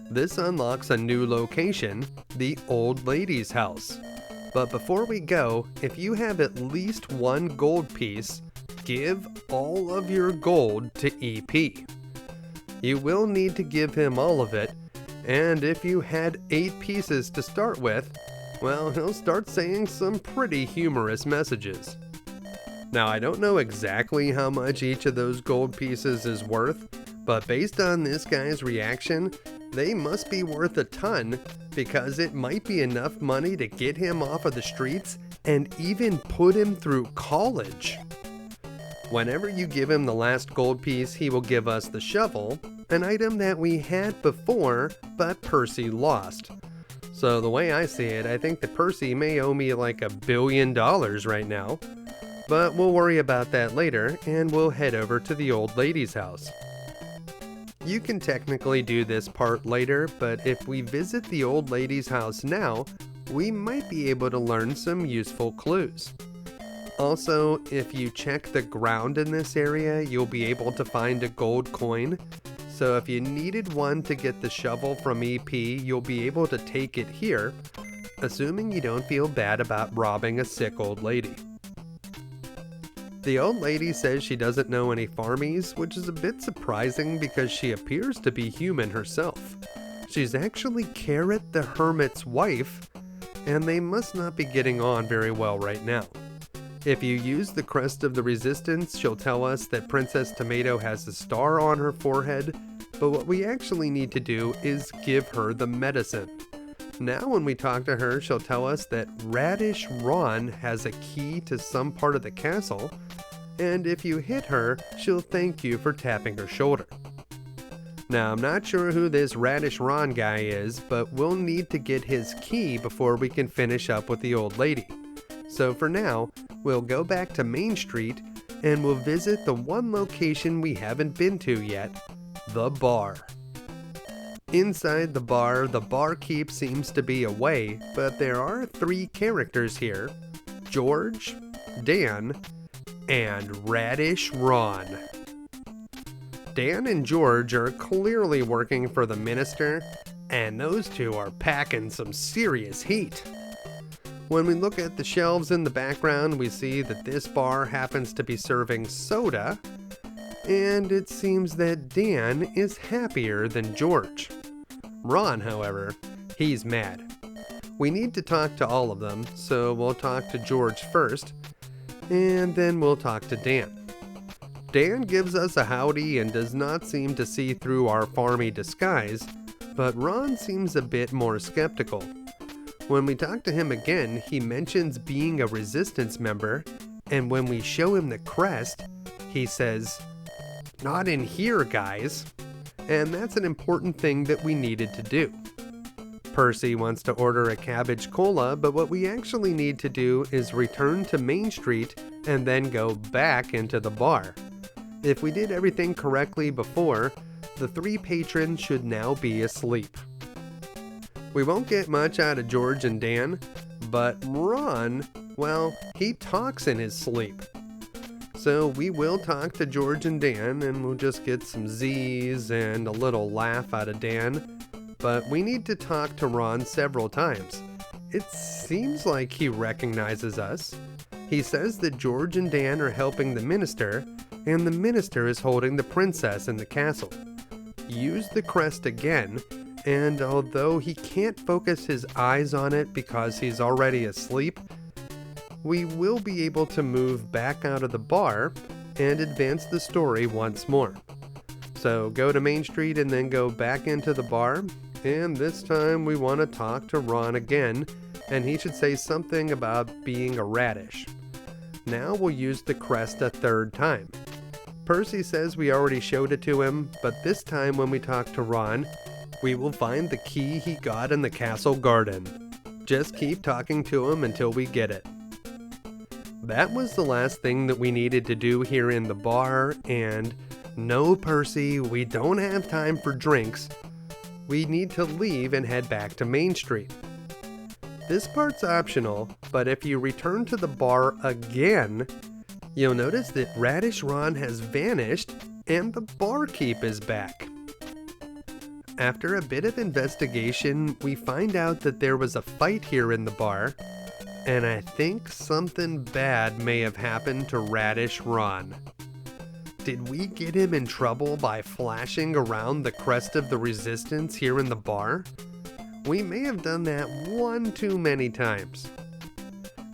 This unlocks a new location, the old lady's house. But before we go, if you have at least one gold piece, give all of your gold to EP. You will need to give him all of it, and if you had 8 pieces to start with, well, he'll start saying some pretty humorous messages. Now, I don't know exactly how much each of those gold pieces is worth, but based on this guy's reaction, they must be worth a ton, because it might be enough money to get him off of the streets and even put him through college. Whenever you give him the last gold piece, he will give us the shovel, an item that we had before, but Percy lost. So the way I see it, I think that Percy may owe me like $1 billion right now. But we'll worry about that later, and we'll head over to the old lady's house. You can technically do this part later, but if we visit the old lady's house now, we might be able to learn some useful clues. Also, if you check the ground in this area, you'll be able to find a gold coin. So if you needed one to get the shovel from EP, you'll be able to take it here, assuming you don't feel bad about robbing a sick old lady. The old lady says she doesn't know any farmies, which is a bit surprising because she appears to be human herself. She's actually Carrot the Hermit's wife, and they must not be getting on very well right now. If you use the Crest of the Resistance, she'll tell us that Princess Tomato has a star on her forehead, but what we actually need to do is give her the medicine. Now when we talk to her, she'll tell us that Radish Ron has a key to some part of the castle, and if you hit her, she'll thank you for tapping her shoulder. Now, I'm not sure who this Radish Ron guy is, but we'll need to get his key before we can finish up with the old lady. So for now, we'll go back to Main Street and we'll visit the one location we haven't been to yet, the bar. Inside the barkeep seems to be away, but there are 3 characters here, George, Dan, and Radish Ron. Dan and George are clearly working for the minister, and those two are packing some serious heat. When we look at the shelves in the background, we see that this bar happens to be serving soda, and it seems that Dan is happier than George. Ron, however, he's mad. We need to talk to all of them, so we'll talk to George first, and then we'll talk to Dan. Dan gives us a howdy and does not seem to see through our farmy disguise, but Ron seems a bit more skeptical. When we talk to him again, he mentions being a resistance member, and when we show him the crest, he says, "Not in here, guys." And that's an important thing that we needed to do. Percy wants to order a cabbage cola, but what we actually need to do is return to Main Street and then go back into the bar. If we did everything correctly before, the 3 patrons should now be asleep. We won't get much out of George and Dan, but Ron, well, he talks in his sleep. So we will talk to George and Dan, and we'll just get some Z's and a little laugh out of Dan. But we need to talk to Ron several times. It seems like he recognizes us. He says that George and Dan are helping the minister, and the minister is holding the princess in the castle. Use the crest again, and although he can't focus his eyes on it because he's already asleep, we will be able to move back out of the bar and advance the story once more. So go to Main Street and then go back into the bar, and this time we want to talk to Ron again, and he should say something about being a radish. Now we'll use the crest a 3rd time. Percy says we already showed it to him, but this time when we talk to Ron, we will find the key he got in the castle garden. Just keep talking to him until we get it. That was the last thing that we needed to do here in the bar, and no, Percy, we don't have time for drinks. We need to leave and head back to Main Street. This part's optional, but if you return to the bar again, you'll notice that Radish Ron has vanished and the barkeep is back. After a bit of investigation, we find out that there was a fight here in the bar, and I think something bad may have happened to Radish Ron. Did we get him in trouble by flashing around the crest of the resistance here in the bar? We may have done that one too many times.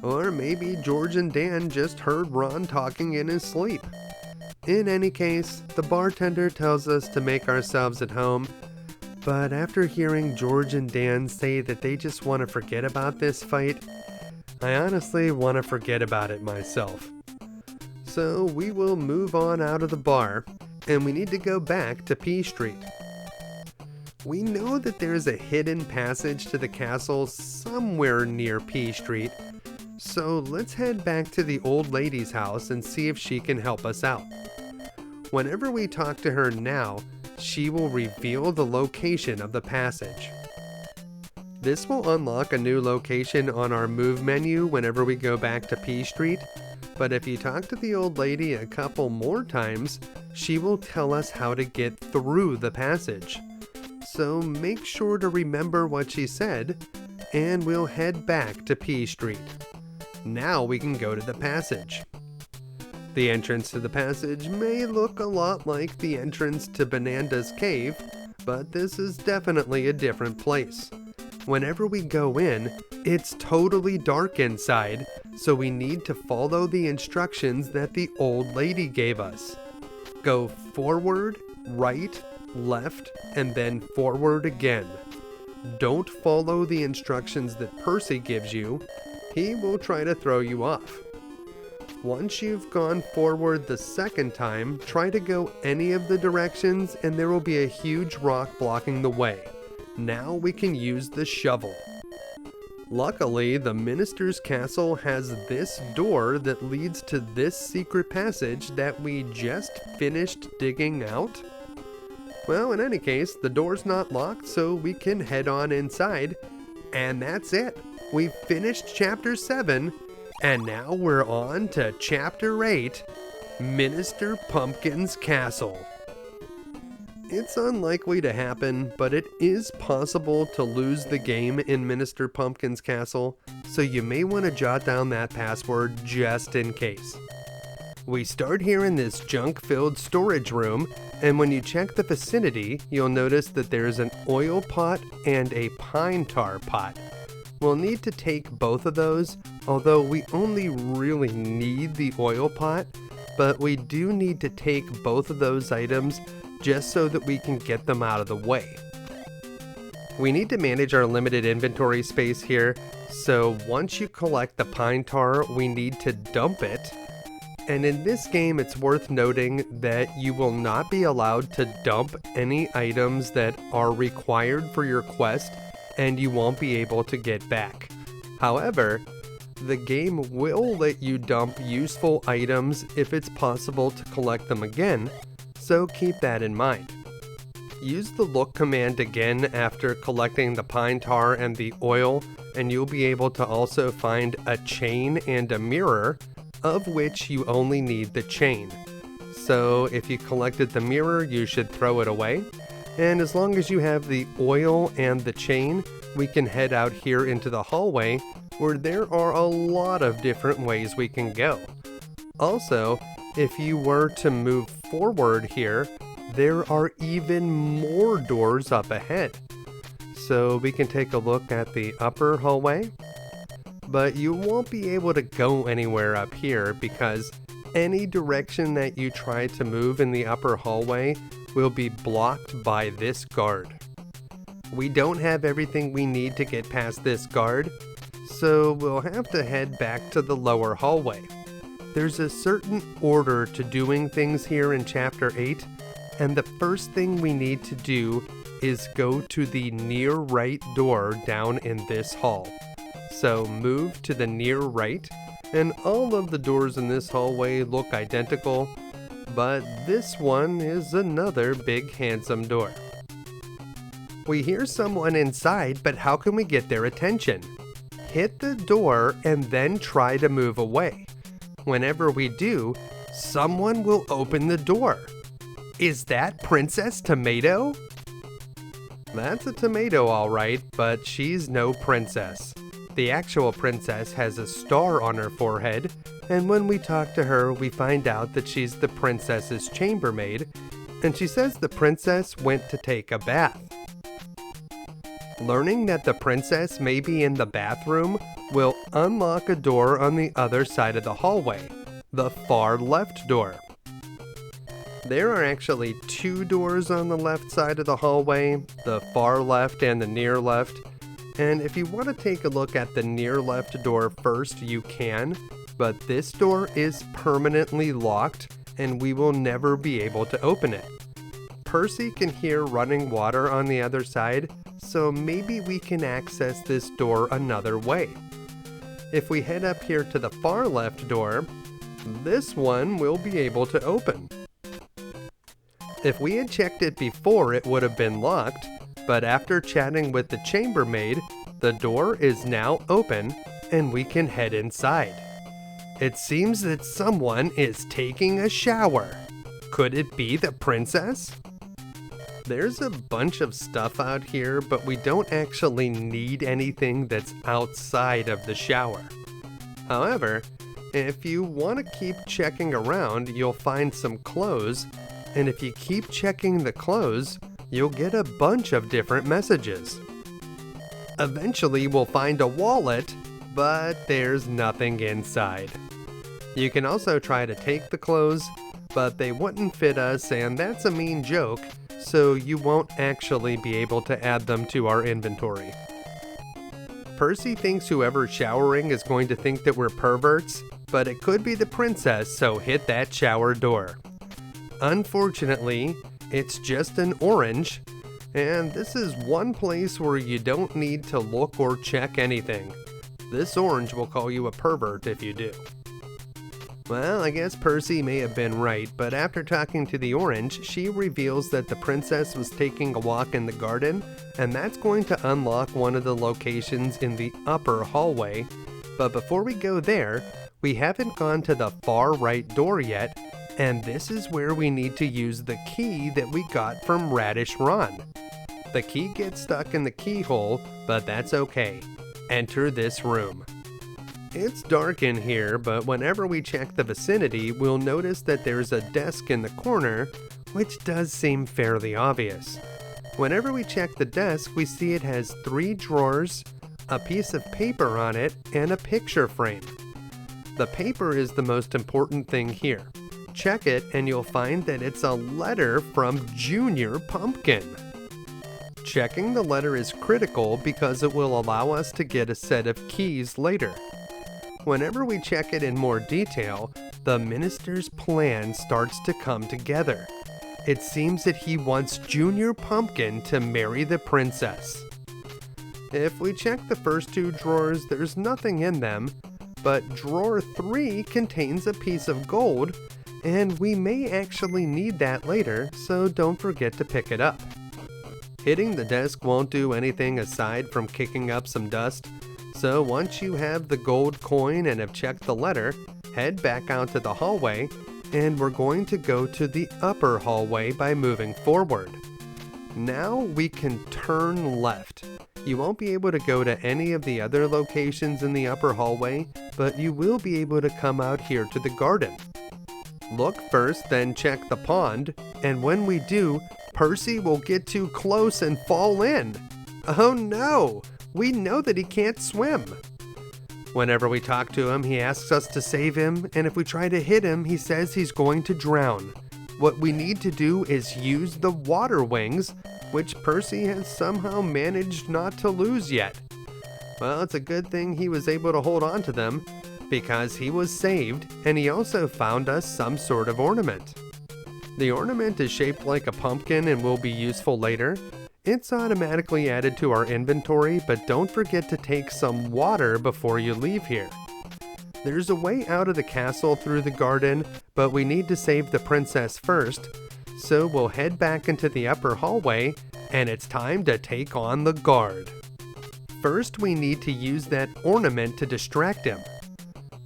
Or maybe George and Dan just heard Ron talking in his sleep. In any case, the bartender tells us to make ourselves at home, but after hearing George and Dan say that they just want to forget about this fight, I honestly want to forget about it myself. So we will move on out of the bar, and we need to go back to P Street. We know that there's a hidden passage to the castle somewhere near P Street, so let's head back to the old lady's house and see if she can help us out. Whenever we talk to her now, she will reveal the location of the passage. This will unlock a new location on our move menu whenever we go back to P Street, but if you talk to the old lady a couple more times, she will tell us how to get through the passage. So make sure to remember what she said, and we'll head back to P Street. Now we can go to the passage. The entrance to the passage may look a lot like the entrance to Bonanda's cave, but this is definitely a different place. Whenever we go in, it's totally dark inside, so we need to follow the instructions that the old lady gave us. Go forward, right, left, and then forward again. Don't follow the instructions that Percy gives you. He will try to throw you off. Once you've gone forward the second time, try to go any of the directions and there will be a huge rock blocking the way. Now we can use the shovel. Luckily, the minister's castle has this door that leads to this secret passage that we just finished digging out. Well, in any case, the door's not locked, so we can head on inside. And that's it. We've finished Chapter 7, and now we're on to Chapter 8, Minister Pumpkin's Castle. It's unlikely to happen, but it is possible to lose the game in Minister Pumpkin's Castle, so you may want to jot down that password just in case. We start here in this junk-filled storage room, and when you check the vicinity, you'll notice that there's an oil pot and a pine tar pot. We'll need to take both of those, although we only really need the oil pot, but we do need to take both of those items just so that we can get them out of the way. We need to manage our limited inventory space here, so once you collect the pine tar, we need to dump it. And in this game, it's worth noting that you will not be allowed to dump any items that are required for your quest, and you won't be able to get back. However, the game will let you dump useful items if it's possible to collect them again, so keep that in mind. Use the look command again after collecting the pine tar and the oil, and you'll be able to also find a chain and a mirror, of which you only need the chain. So if you collected the mirror, you should throw it away. And as long as you have the oil and the chain, we can head out here into the hallway where there are a lot of different ways we can go. Also, if you were to move forward here, there are even more doors up ahead. So we can take a look at the upper hallway. But you won't be able to go anywhere up here because any direction that you try to move in the upper hallway will be blocked by this guard. We don't have everything we need to get past this guard, so we'll have to head back to the lower hallway. There's a certain order to doing things here in Chapter 8, and the first thing we need to do is go to the near right door down in this hall. So move to the near right, and all of the doors in this hallway look identical, but this one is another big handsome door. We hear someone inside, but how can we get their attention? Hit the door and then try to move away. Whenever we do, someone will open the door. Is that Princess Tomato? That's a tomato all right, but she's no princess. The actual princess has a star on her forehead, and when we talk to her, we find out that she's the princess's chambermaid, and she says the princess went to take a bath. Learning that the princess may be in the bathroom will unlock a door on the other side of the hallway, the far left door. There are actually two doors on the left side of the hallway, the far left and the near left. And if you want to take a look at the near left door first, you can, but this door is permanently locked and we will never be able to open it. Percy can hear running water on the other side, so maybe we can access this door another way. If we head up here to the far left door, this one will be able to open. If we had checked it before, it would have been locked, but after chatting with the chambermaid, the door is now open and we can head inside. It seems that someone is taking a shower. Could it be the princess? There's a bunch of stuff out here, but we don't actually need anything that's outside of the shower. However, if you want to keep checking around, you'll find some clothes, and if you keep checking the clothes, you'll get a bunch of different messages. Eventually, we'll find a wallet, but there's nothing inside. You can also try to take the clothes, but they wouldn't fit us, and that's a mean joke, so you won't actually be able to add them to our inventory. Percy thinks whoever's showering is going to think that we're perverts, but it could be the princess, so hit that shower door. Unfortunately, it's just an orange, and this is one place where you don't need to look or check anything. This orange will call you a pervert if you do. Well, I guess Percy may have been right, but after talking to the orange, she reveals that the princess was taking a walk in the garden, and that's going to unlock one of the locations in the upper hallway. But before we go there, we haven't gone to the far right door yet, and this is where we need to use the key that we got from Radish Ron. The key gets stuck in the keyhole, but that's okay. Enter this room. It's dark in here, but whenever we check the vicinity, we'll notice that there's a desk in the corner, which does seem fairly obvious. Whenever we check the desk, we see it has 3 drawers, a piece of paper on it, and a picture frame. The paper is the most important thing here. Check it and you'll find that it's a letter from Junior Pumpkin. Checking the letter is critical because it will allow us to get a set of keys later. Whenever we check it in more detail, the minister's plan starts to come together. It seems that he wants Junior Pumpkin to marry the princess. If we check the first 2 drawers, there's nothing in them, but drawer 3 contains a piece of gold, and we may actually need that later, so don't forget to pick it up. Hitting the desk won't do anything aside from kicking up some dust, so once you have the gold coin and have checked the letter, head back out to the hallway, and we're going to go to the upper hallway by moving forward. Now we can turn left. You won't be able to go to any of the other locations in the upper hallway, but you will be able to come out here to the garden. Look first, then check the pond, and when we do, Percy will get too close and fall in. Oh no! We know that he can't swim. Whenever we talk to him, he asks us to save him, and if we try to hit him, he says he's going to drown. What we need to do is use the water wings, which Percy has somehow managed not to lose yet. Well, it's a good thing he was able to hold on to them, because he was saved and he also found us some sort of ornament. The ornament is shaped like a pumpkin and will be useful later. It's automatically added to our inventory, but don't forget to take some water before you leave here. There's a way out of the castle through the garden, but we need to save the princess first, so we'll head back into the upper hallway, and it's time to take on the guard. First, we need to use that ornament to distract him.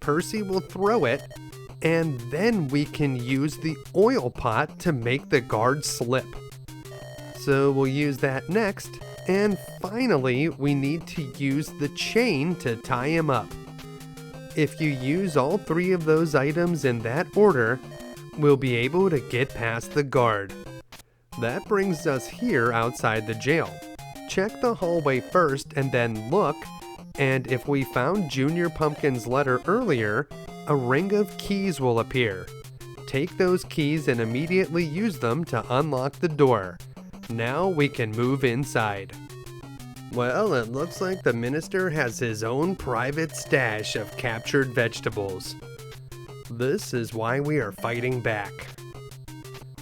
Percy will throw it, and then we can use the oil pot to make the guard slip. So we'll use that next, and finally we need to use the chain to tie him up. If you use all three of those items in that order, we'll be able to get past the guard. That brings us here outside the jail. Check the hallway first and then look, and if we found Junior Pumpkin's letter earlier, a ring of keys will appear. Take those keys and immediately use them to unlock the door. Now we can move inside. Well, it looks like the minister has his own private stash of captured vegetables. This is why we are fighting back.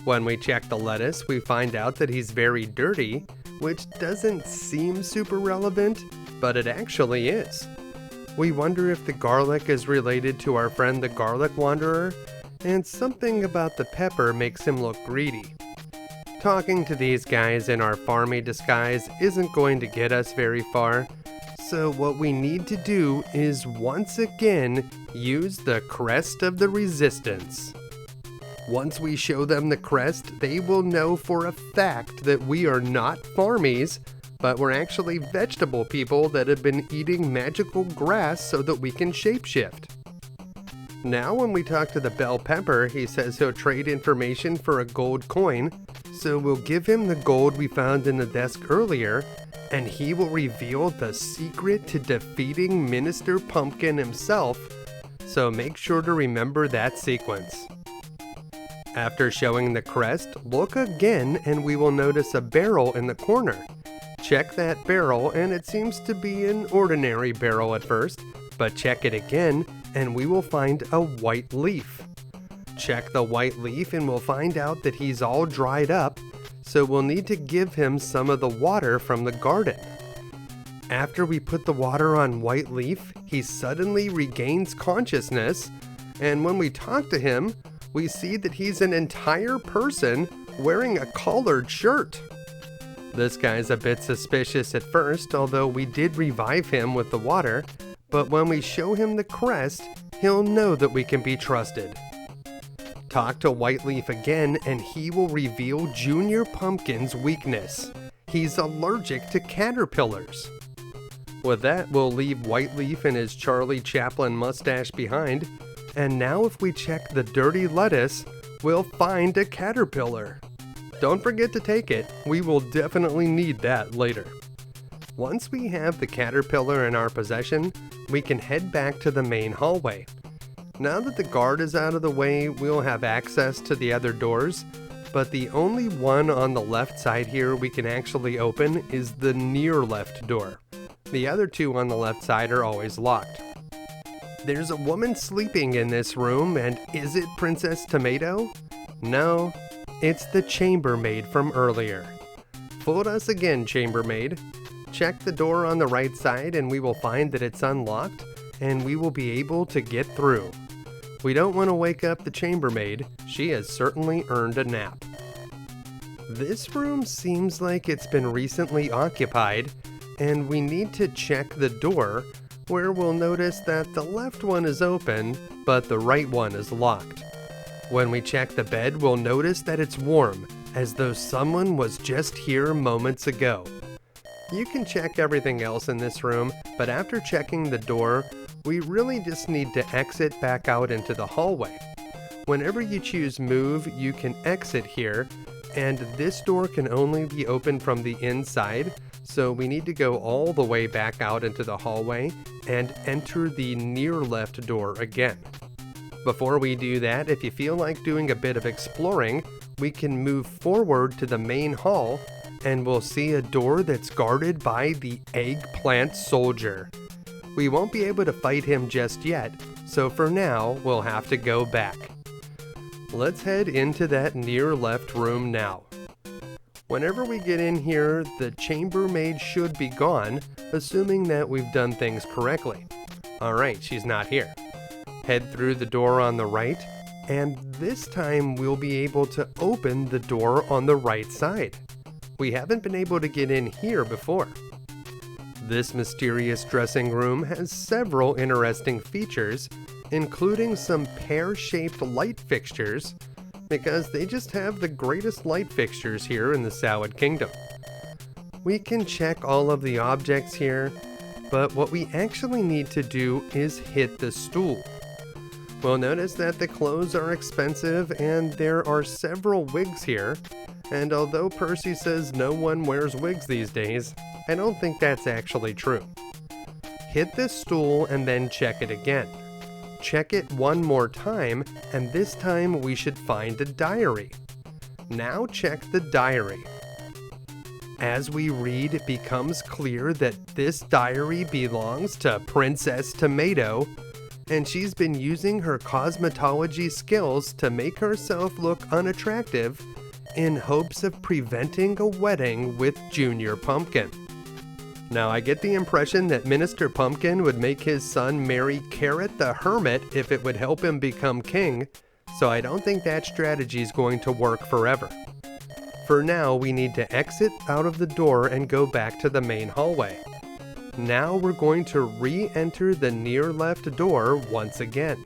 When we check the lettuce, we find out that he's very dirty, which doesn't seem super relevant, but it actually is. We wonder if the garlic is related to our friend the Garlic Wanderer, and something about the pepper makes him look greedy. Talking to these guys in our farmy disguise isn't going to get us very far, so what we need to do is once again use the crest of the resistance. Once we show them the crest, they will know for a fact that we are not farmies, but we're actually vegetable people that have been eating magical grass so that we can shapeshift. Now when we talk to the bell pepper, he says he'll trade information for a gold coin, so we'll give him the gold we found in the desk earlier, and he will reveal the secret to defeating Minister Pumpkin himself, so make sure to remember that sequence. After showing the crest, look again and we will notice a barrel in the corner. Check that barrel and it seems to be an ordinary barrel at first, but check it again and we will find a white leaf. Check the white leaf and we'll find out that he's all dried up, so we'll need to give him some of the water from the garden. After we put the water on white leaf, he suddenly regains consciousness, and when we talk to him, we see that he's an entire person wearing a collared shirt. This guy's a bit suspicious at first, although we did revive him with the water, but when we show him the crest, he'll know that we can be trusted. Talk to Whiteleaf again and he will reveal Junior Pumpkin's weakness. He's allergic to caterpillars. With that, we'll leave Whiteleaf and his Charlie Chaplin mustache behind, and now if we check the dirty lettuce, we'll find a caterpillar. Don't forget to take it, we will definitely need that later. Once we have the caterpillar in our possession, we can head back to the main hallway. Now that the guard is out of the way, we'll have access to the other doors, but the only one on the left side here we can actually open is the near left door. The other two on the left side are always locked. There's a woman sleeping in this room, and is it Princess Tomato? No, it's the chambermaid from earlier. Fooled us again, chambermaid. Check the door on the right side and we will find that it's unlocked, and we will be able to get through. We don't want to wake up the chambermaid, she has certainly earned a nap. This room seems like it's been recently occupied, and we need to check the door, where we'll notice that the left one is open, but the right one is locked. When we check the bed, we'll notice that it's warm, as though someone was just here moments ago. You can check everything else in this room, but after checking the door, we really just need to exit back out into the hallway. Whenever you choose move, you can exit here, and this door can only be opened from the inside, so we need to go all the way back out into the hallway and enter the near left door again. Before we do that, if you feel like doing a bit of exploring, we can move forward to the main hall and we'll see a door that's guarded by the eggplant soldier. We won't be able to fight him just yet, so for now, we'll have to go back. Let's head into that near left room now. Whenever we get in here, the chambermaid should be gone, assuming that we've done things correctly. Alright, she's not here. Head through the door on the right, and this time we'll be able to open the door on the right side. We haven't been able to get in here before. This mysterious dressing room has several interesting features, including some pear-shaped light fixtures, because they just have the greatest light fixtures here in the Salad Kingdom. We can check all of the objects here, but what we actually need to do is hit the stool. We'll notice that the clothes are expensive and there are several wigs here, and although Percy says no one wears wigs these days, I don't think that's actually true. Hit this stool and then check it again. Check it one more time, and this time we should find a diary. Now check the diary. As we read, it becomes clear that this diary belongs to Princess Tomato, and she's been using her cosmetology skills to make herself look unattractive in hopes of preventing a wedding with Junior Pumpkin. Now, I get the impression that Minister Pumpkin would make his son marry Carrot the Hermit if it would help him become king, so I don't think that strategy is going to work forever. For now, we need to exit out of the door and go back to the main hallway. Now we're going to re-enter the near left door once again.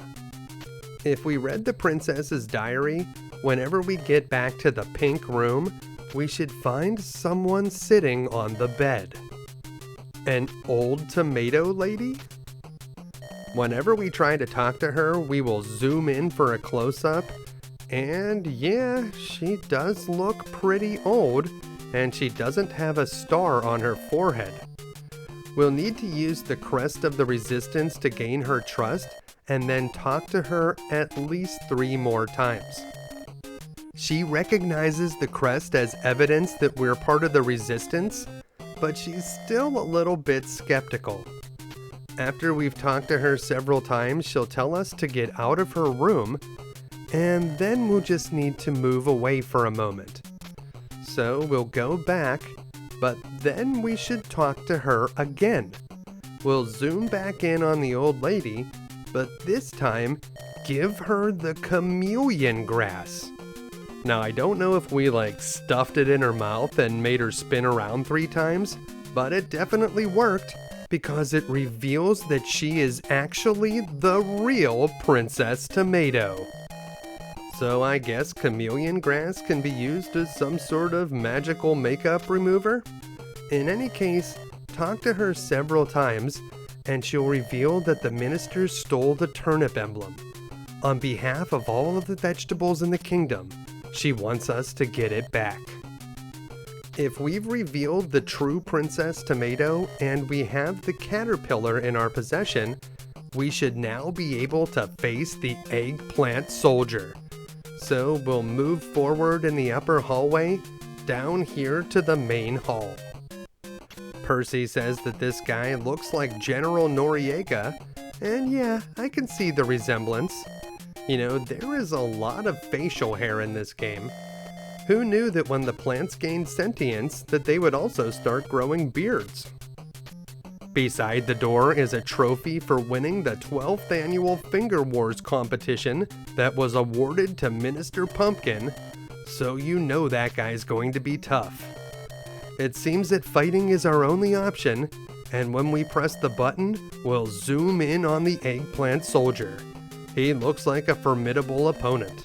If we read the princess's diary, whenever we get back to the pink room, we should find someone sitting on the bed. An old tomato lady? Whenever we try to talk to her, we will zoom in for a close-up, and yeah, she does look pretty old, and she doesn't have a star on her forehead. We'll need to use the Crest of the Resistance to gain her trust, and then talk to her at least 3 more times. She recognizes the crest as evidence that we're part of the Resistance, but she's still a little bit skeptical. After we've talked to her several times, she'll tell us to get out of her room, and then we'll just need to move away for a moment. So we'll go back, but then we should talk to her again. We'll zoom back in on the old lady, but this time, give her the chameleon grass. Now, I don't know if we stuffed it in her mouth and made her spin around 3 times, but it definitely worked because it reveals that she is actually the real Princess Tomato. So I guess chameleon grass can be used as some sort of magical makeup remover? In any case, talk to her several times and she'll reveal that the ministers stole the turnip emblem. On behalf of all of the vegetables in the kingdom, she wants us to get it back. If we've revealed the true Princess Tomato and we have the caterpillar in our possession, we should now be able to face the eggplant soldier. So we'll move forward in the upper hallway, down here to the main hall. Percy says that this guy looks like General Noriega, and yeah, I can see the resemblance. You know, there is a lot of facial hair in this game. Who knew that when the plants gained sentience, that they would also start growing beards? Beside the door is a trophy for winning the 12th annual Finger Wars competition that was awarded to Minister Pumpkin, so you know that guy's going to be tough. It seems that fighting is our only option, and when we press the button, we'll zoom in on the eggplant soldier. He looks like a formidable opponent.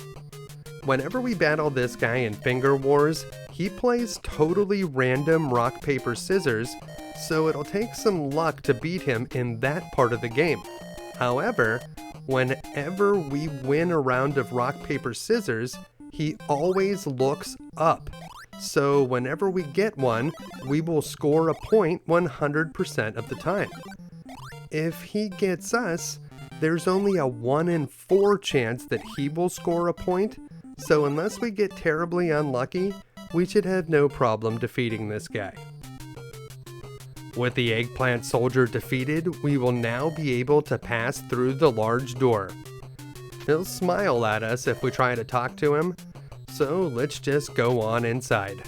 Whenever we battle this guy in Finger Wars, he plays totally random rock, paper, scissors, so it'll take some luck to beat him in that part of the game. However, whenever we win a round of rock, paper, scissors, he always looks up. So whenever we get one, we will score a point 100% of the time. If he gets us, there's only a 1 in 4 chance that he will score a point, so unless we get terribly unlucky, we should have no problem defeating this guy. With the eggplant soldier defeated, we will now be able to pass through the large door. He'll smile at us if we try to talk to him, so let's just go on inside.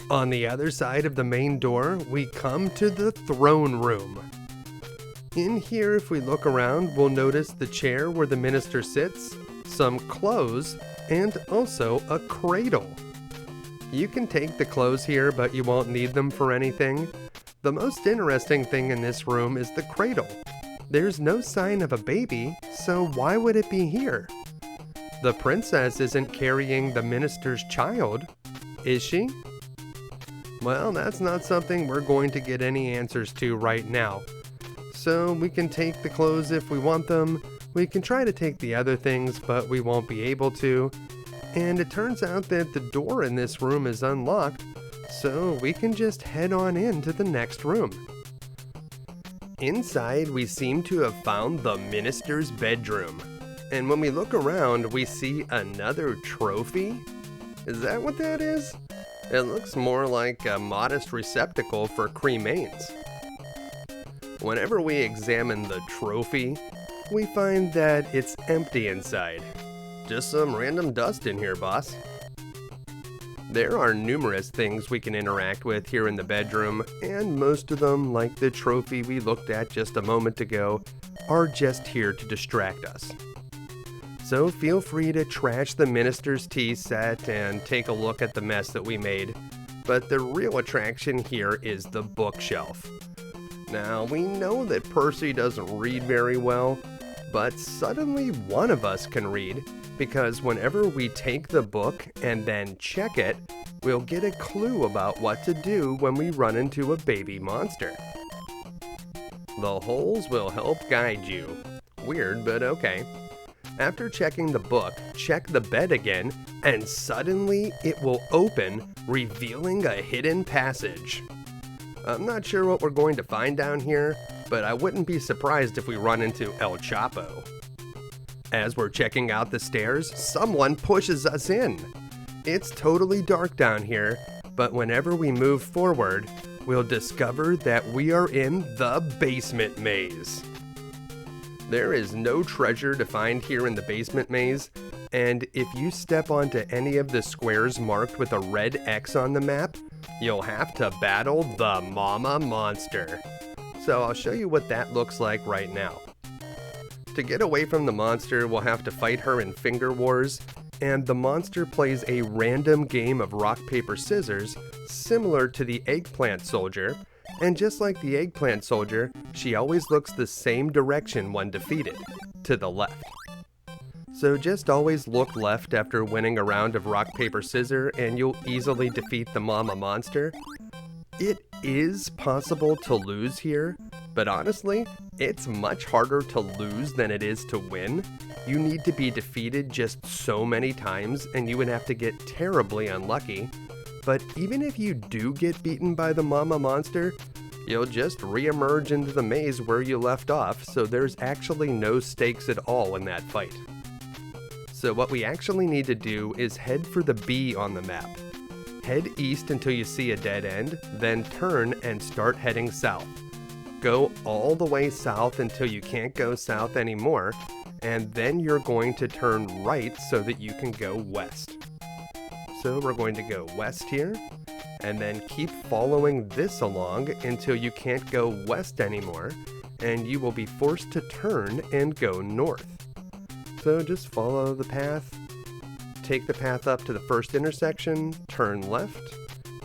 On the other side of the main door, we come to the throne room. In here, if we look around, we'll notice the chair where the minister sits, some clothes, and also a cradle. You can take the clothes here, but you won't need them for anything. The most interesting thing in this room is the cradle. There's no sign of a baby, so why would it be here? The princess isn't carrying the minister's child, is she? Well, that's not something we're going to get any answers to right now. So we can take the clothes if we want them, we can try to take the other things, but we won't be able to. And it turns out that the door in this room is unlocked, so we can just head on into the next room. Inside, we seem to have found the minister's bedroom. And when we look around, we see another trophy? Is that what that is? It looks more like a modest receptacle for cremains. Whenever we examine the trophy, we find that it's empty inside. Just some random dust in here, boss. There are numerous things we can interact with here in the bedroom, and most of them, like the trophy we looked at just a moment ago, are just here to distract us. So feel free to trash the minister's tea set and take a look at the mess that we made, but the real attraction here is the bookshelf. Now, we know that Percy doesn't read very well, but suddenly one of us can read, because whenever we take the book and then check it, we'll get a clue about what to do when we run into a baby monster. The holes will help guide you. Weird, but okay. After checking the book, check the bed again, and suddenly it will open, revealing a hidden passage. I'm not sure what we're going to find down here, but I wouldn't be surprised if we run into El Chapo. As we're checking out the stairs, someone pushes us in. It's totally dark down here, but whenever we move forward, we'll discover that we are in the basement maze. There is no treasure to find here in the basement maze, and if you step onto any of the squares marked with a red X on the map, you'll have to battle the Mama Monster. So I'll show you what that looks like right now. To get away from the monster, we'll have to fight her in Finger Wars, and the monster plays a random game of rock, paper, scissors, similar to the eggplant soldier, and just like the eggplant soldier, she always looks the same direction when defeated, to the left. So just always look left after winning a round of rock, paper, scissors, and you'll easily defeat the Mama Monster. It is possible to lose here, but honestly, it's much harder to lose than it is to win. You need to be defeated just so many times, and you would have to get terribly unlucky. But even if you do get beaten by the Mama Monster, you'll just re-emerge into the maze where you left off, so there's actually no stakes at all in that fight. So what we actually need to do is head for the B on the map. Head east until you see a dead end, then turn and start heading south. Go all the way south until you can't go south anymore, and then you're going to turn right so that you can go west. So we're going to go west here, and then keep following this along until you can't go west anymore, and you will be forced to turn and go north. So just follow the path, take the path up to the first intersection, turn left,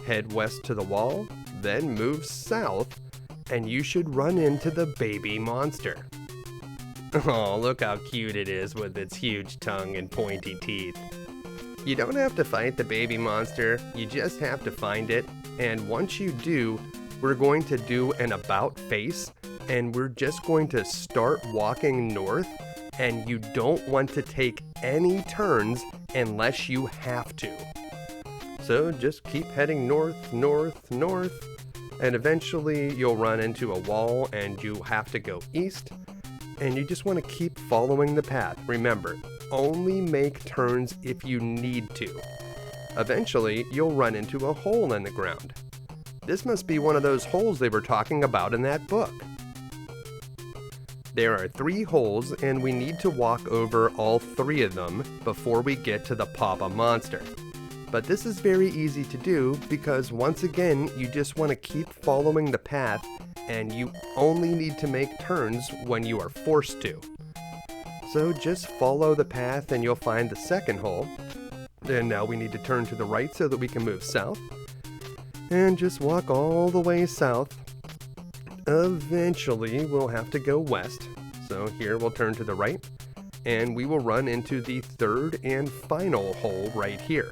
head west to the wall, then move south, and you should run into the baby monster. Oh, look how cute it is with its huge tongue and pointy teeth. You don't have to fight the baby monster, you just have to find it, and once you do, we're going to do an about face, and we're just going to start walking north, and you don't want to take any turns unless you have to. So just keep heading north, north, north, and eventually you'll run into a wall and you have to go east, and you just want to keep following the path. Remember, only make turns if you need to. Eventually, you'll run into a hole in the ground. This must be one of those holes they were talking about in that book. There are 3 holes, and we need to walk over all 3 of them before we get to the Papa monster. But this is very easy to do because once again, you just want to keep following the path, and you only need to make turns when you are forced to. So just follow the path and you'll find the second hole. And now we need to turn to the right so that we can move south. And just walk all the way south. Eventually, we'll have to go west. So here we'll turn to the right, and we will run into the 3rd and final hole right here.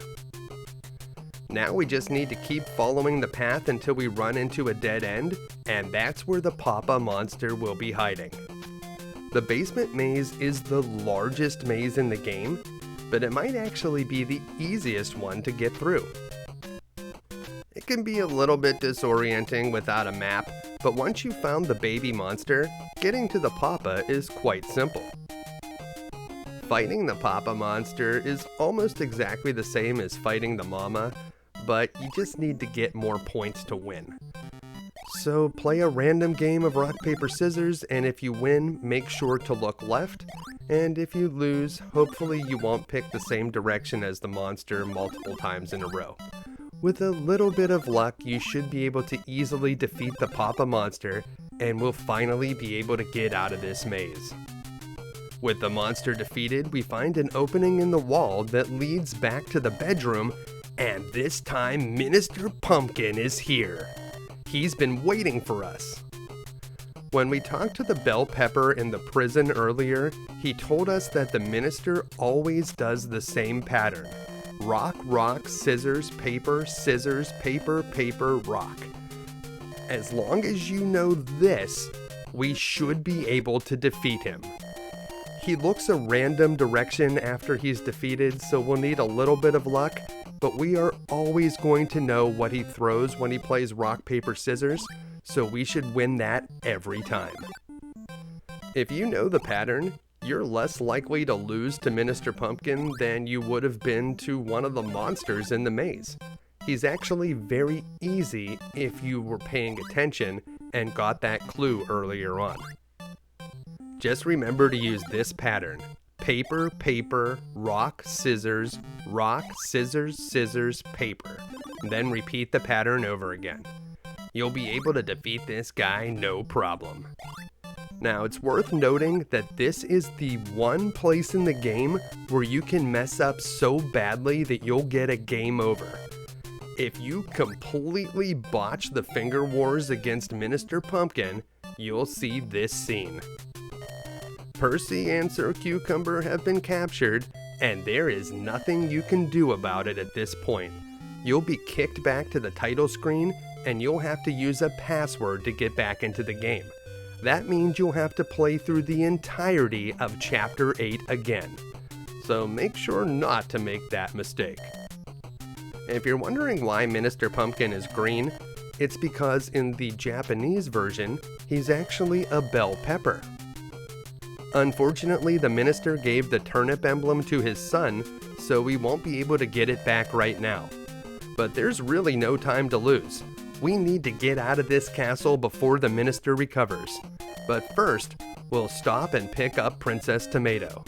Now we just need to keep following the path until we run into a dead end, and that's where the Papa monster will be hiding. The basement maze is the largest maze in the game, but it might actually be the easiest one to get through. It can be a little bit disorienting without a map, but once you've found the baby monster, getting to the Papa is quite simple. Fighting the Papa monster is almost exactly the same as fighting the Mama, but you just need to get more points to win. So play a random game of rock, paper, scissors, and if you win, make sure to look left, and if you lose, hopefully you won't pick the same direction as the monster multiple times in a row. With a little bit of luck, you should be able to easily defeat the Papa monster, and we'll finally be able to get out of this maze. With the monster defeated, we find an opening in the wall that leads back to the bedroom, and this time Minister Pumpkin is here. He's been waiting for us. When we talked to the bell pepper in the prison earlier, he told us that the minister always does the same pattern. Rock, rock, scissors, paper, paper, rock. As long as you know this, we should be able to defeat him. He looks a random direction after he's defeated, so we'll need a little bit of luck, but we are always going to know what he throws when he plays rock, paper, scissors, so we should win that every time. If you know the pattern, you're less likely to lose to Minister Pumpkin than you would have been to one of the monsters in the maze. He's actually very easy if you were paying attention and got that clue earlier on. Just remember to use this pattern. Paper, paper, rock, scissors, paper. Then repeat the pattern over again. You'll be able to defeat this guy no problem. Now, it's worth noting that this is the one place in the game where you can mess up so badly that you'll get a game over. If you completely botch the finger wars against Minister Pumpkin, you'll see this scene. Percy and Sir Cucumber have been captured, and there is nothing you can do about it at this point. You'll be kicked back to the title screen, and you'll have to use a password to get back into the game. That means you'll have to play through the entirety of Chapter 8 again. So make sure not to make that mistake. If you're wondering why Minister Pumpkin is green, it's because in the Japanese version, he's actually a bell pepper. Unfortunately, the minister gave the turnip emblem to his son, so we won't be able to get it back right now. But there's really no time to lose. We need to get out of this castle before the minister recovers. But first, we'll stop and pick up Princess Tomato.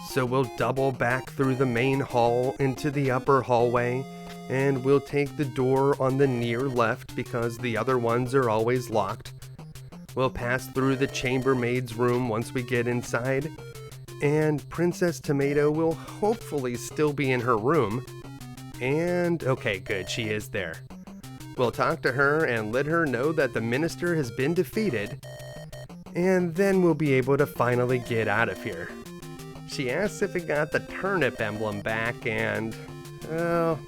So we'll double back through the main hall into the upper hallway, and we'll take the door on the near left because the other ones are always locked. We'll pass through the chambermaid's room once we get inside, and Princess Tomato will hopefully still be in her room. And okay, good, she is there. We'll talk to her and let her know that the minister has been defeated, and then we'll be able to finally get out of here. She asks if we got the turnip emblem back, and, oh,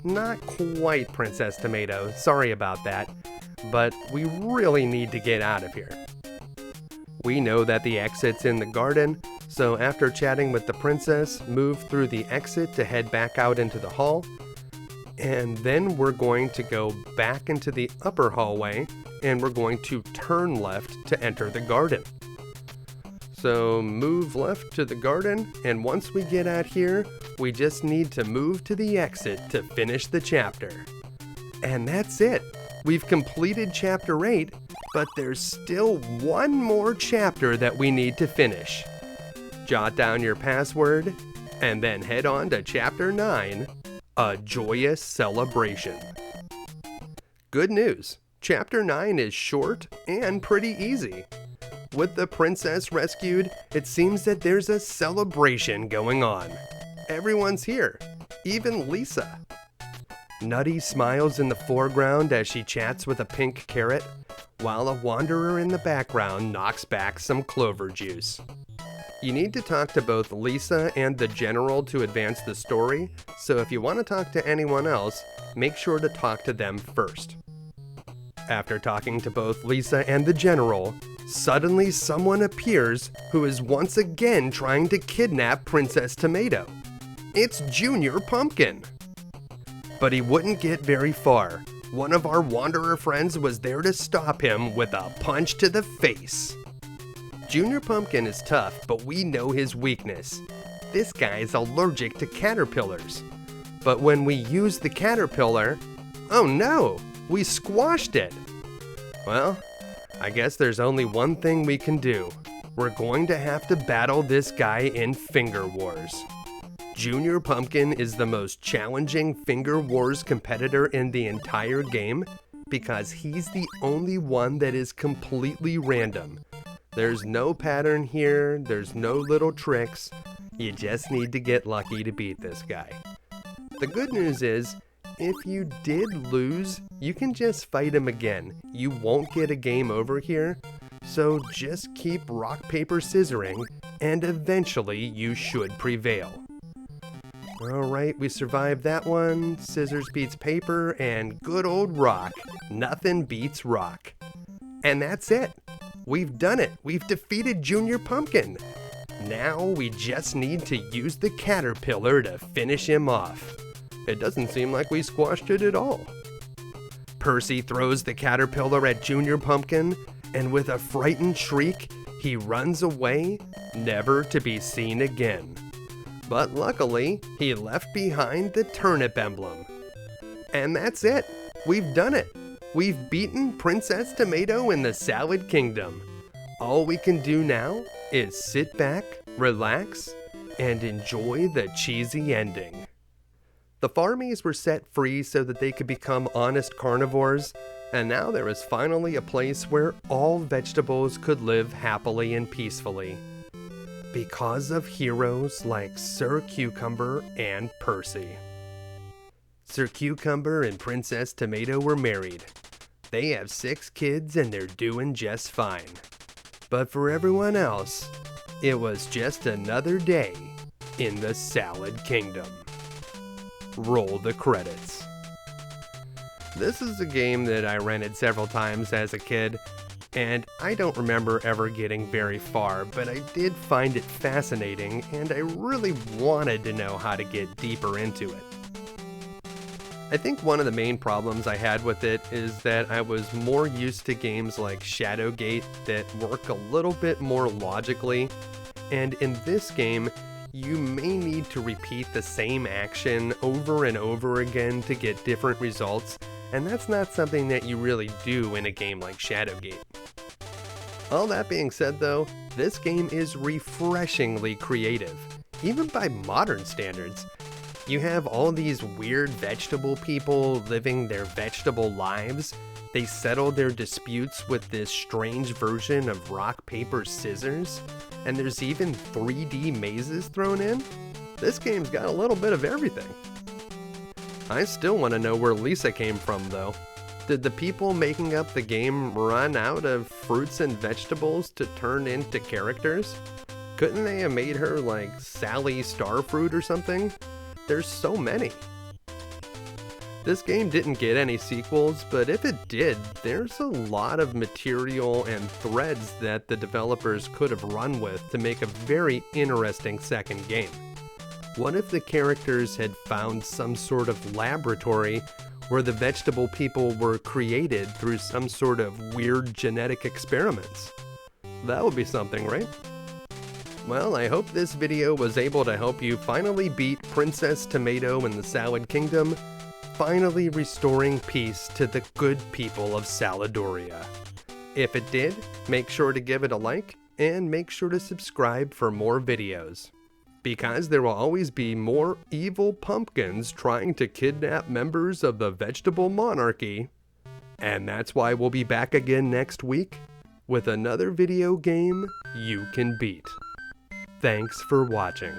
not quite, Princess Tomato, sorry about that, but we really need to get out of here. We know that the exit's in the garden, so after chatting with the princess, move through the exit to head back out into the hall, and then we're going to go back into the upper hallway, and we're going to turn left to enter the garden. So move left to the garden, and once we get out here, we just need to move to the exit to finish the chapter. And that's it. We've completed Chapter 8, but there's still one more chapter that we need to finish. Jot down your password, and then head on to Chapter 9, A Joyous Celebration. Good news, Chapter 9 is short and pretty easy. With the princess rescued, it seems that there's a celebration going on. Everyone's here, even Lisa. Nutty smiles in the foreground as she chats with a pink carrot, while a wanderer in the background knocks back some clover juice. You need to talk to both Lisa and the general to advance the story, so if you want to talk to anyone else, make sure to talk to them first. After talking to both Lisa and the general, suddenly someone appears who is once again trying to kidnap Princess Tomato. It's Junior Pumpkin. But he wouldn't get very far. One of our wanderer friends was there to stop him with a punch to the face. Junior Pumpkin is tough, but we know his weakness. This guy's allergic to caterpillars. But when we use the caterpillar, oh no, we squashed it. Well, I guess there's only one thing we can do. We're going to have to battle this guy in Finger Wars. Junior Pumpkin is the most challenging Finger Wars competitor in the entire game because he's the only one that is completely random. There's no pattern here, there's no little tricks. You just need to get lucky to beat this guy. The good news is, if you did lose, you can just fight him again. You won't get a game over here, so just keep rock, paper, scissoring, and eventually you should prevail. Alright, we survived that one. Scissors beats paper, and good old rock. Nothing beats rock. And that's it. We've done it. We've defeated Junior Pumpkin. Now we just need to use the caterpillar to finish him off. It doesn't seem like we squashed it at all. Percy throws the caterpillar at Junior Pumpkin, and with a frightened shriek, he runs away, never to be seen again. But luckily, he left behind the turnip emblem. And that's it. We've done it. We've beaten Princess Tomato in the Salad Kingdom. All we can do now is sit back, relax, and enjoy the cheesy ending. The farmies were set free so that they could become honest carnivores, and now there is finally a place where all vegetables could live happily and peacefully. Because of heroes like Sir Cucumber and Percy. Sir Cucumber and Princess Tomato were married. They have 6 kids and they're doing just fine. But for everyone else, it was just another day in the Salad Kingdom. Roll the credits. This is a game that I rented several times as a kid, and I don't remember ever getting very far, but I did find it fascinating, and I really wanted to know how to get deeper into it. I think one of the main problems I had with it is that I was more used to games like Shadowgate that work a little bit more logically, and in this game, you may need to repeat the same action over and over again to get different results, and that's not something that you really do in a game like Shadowgate. All that being said though, this game is refreshingly creative, even by modern standards. You have all these weird vegetable people living their vegetable lives. They settle their disputes with this strange version of rock, paper, scissors, and there's even 3D mazes thrown in. This game's got a little bit of everything. I still want to know where Lisa came from though. Did the people making up the game run out of fruits and vegetables to turn into characters? Couldn't they have made her like Sally Starfruit or something? There's so many. This game didn't get any sequels, but if it did, there's a lot of material and threads that the developers could have run with to make a very interesting second game. What if the characters had found some sort of laboratory where the vegetable people were created through some sort of weird genetic experiments? That would be something, right? Well, I hope this video was able to help you finally beat Princess Tomato in the Salad Kingdom, finally restoring peace to the good people of Saladoria. If it did, make sure to give it a like and make sure to subscribe for more videos, because there will always be more evil pumpkins trying to kidnap members of the vegetable monarchy. And that's why we'll be back again next week with another video game you can beat. Thanks for watching.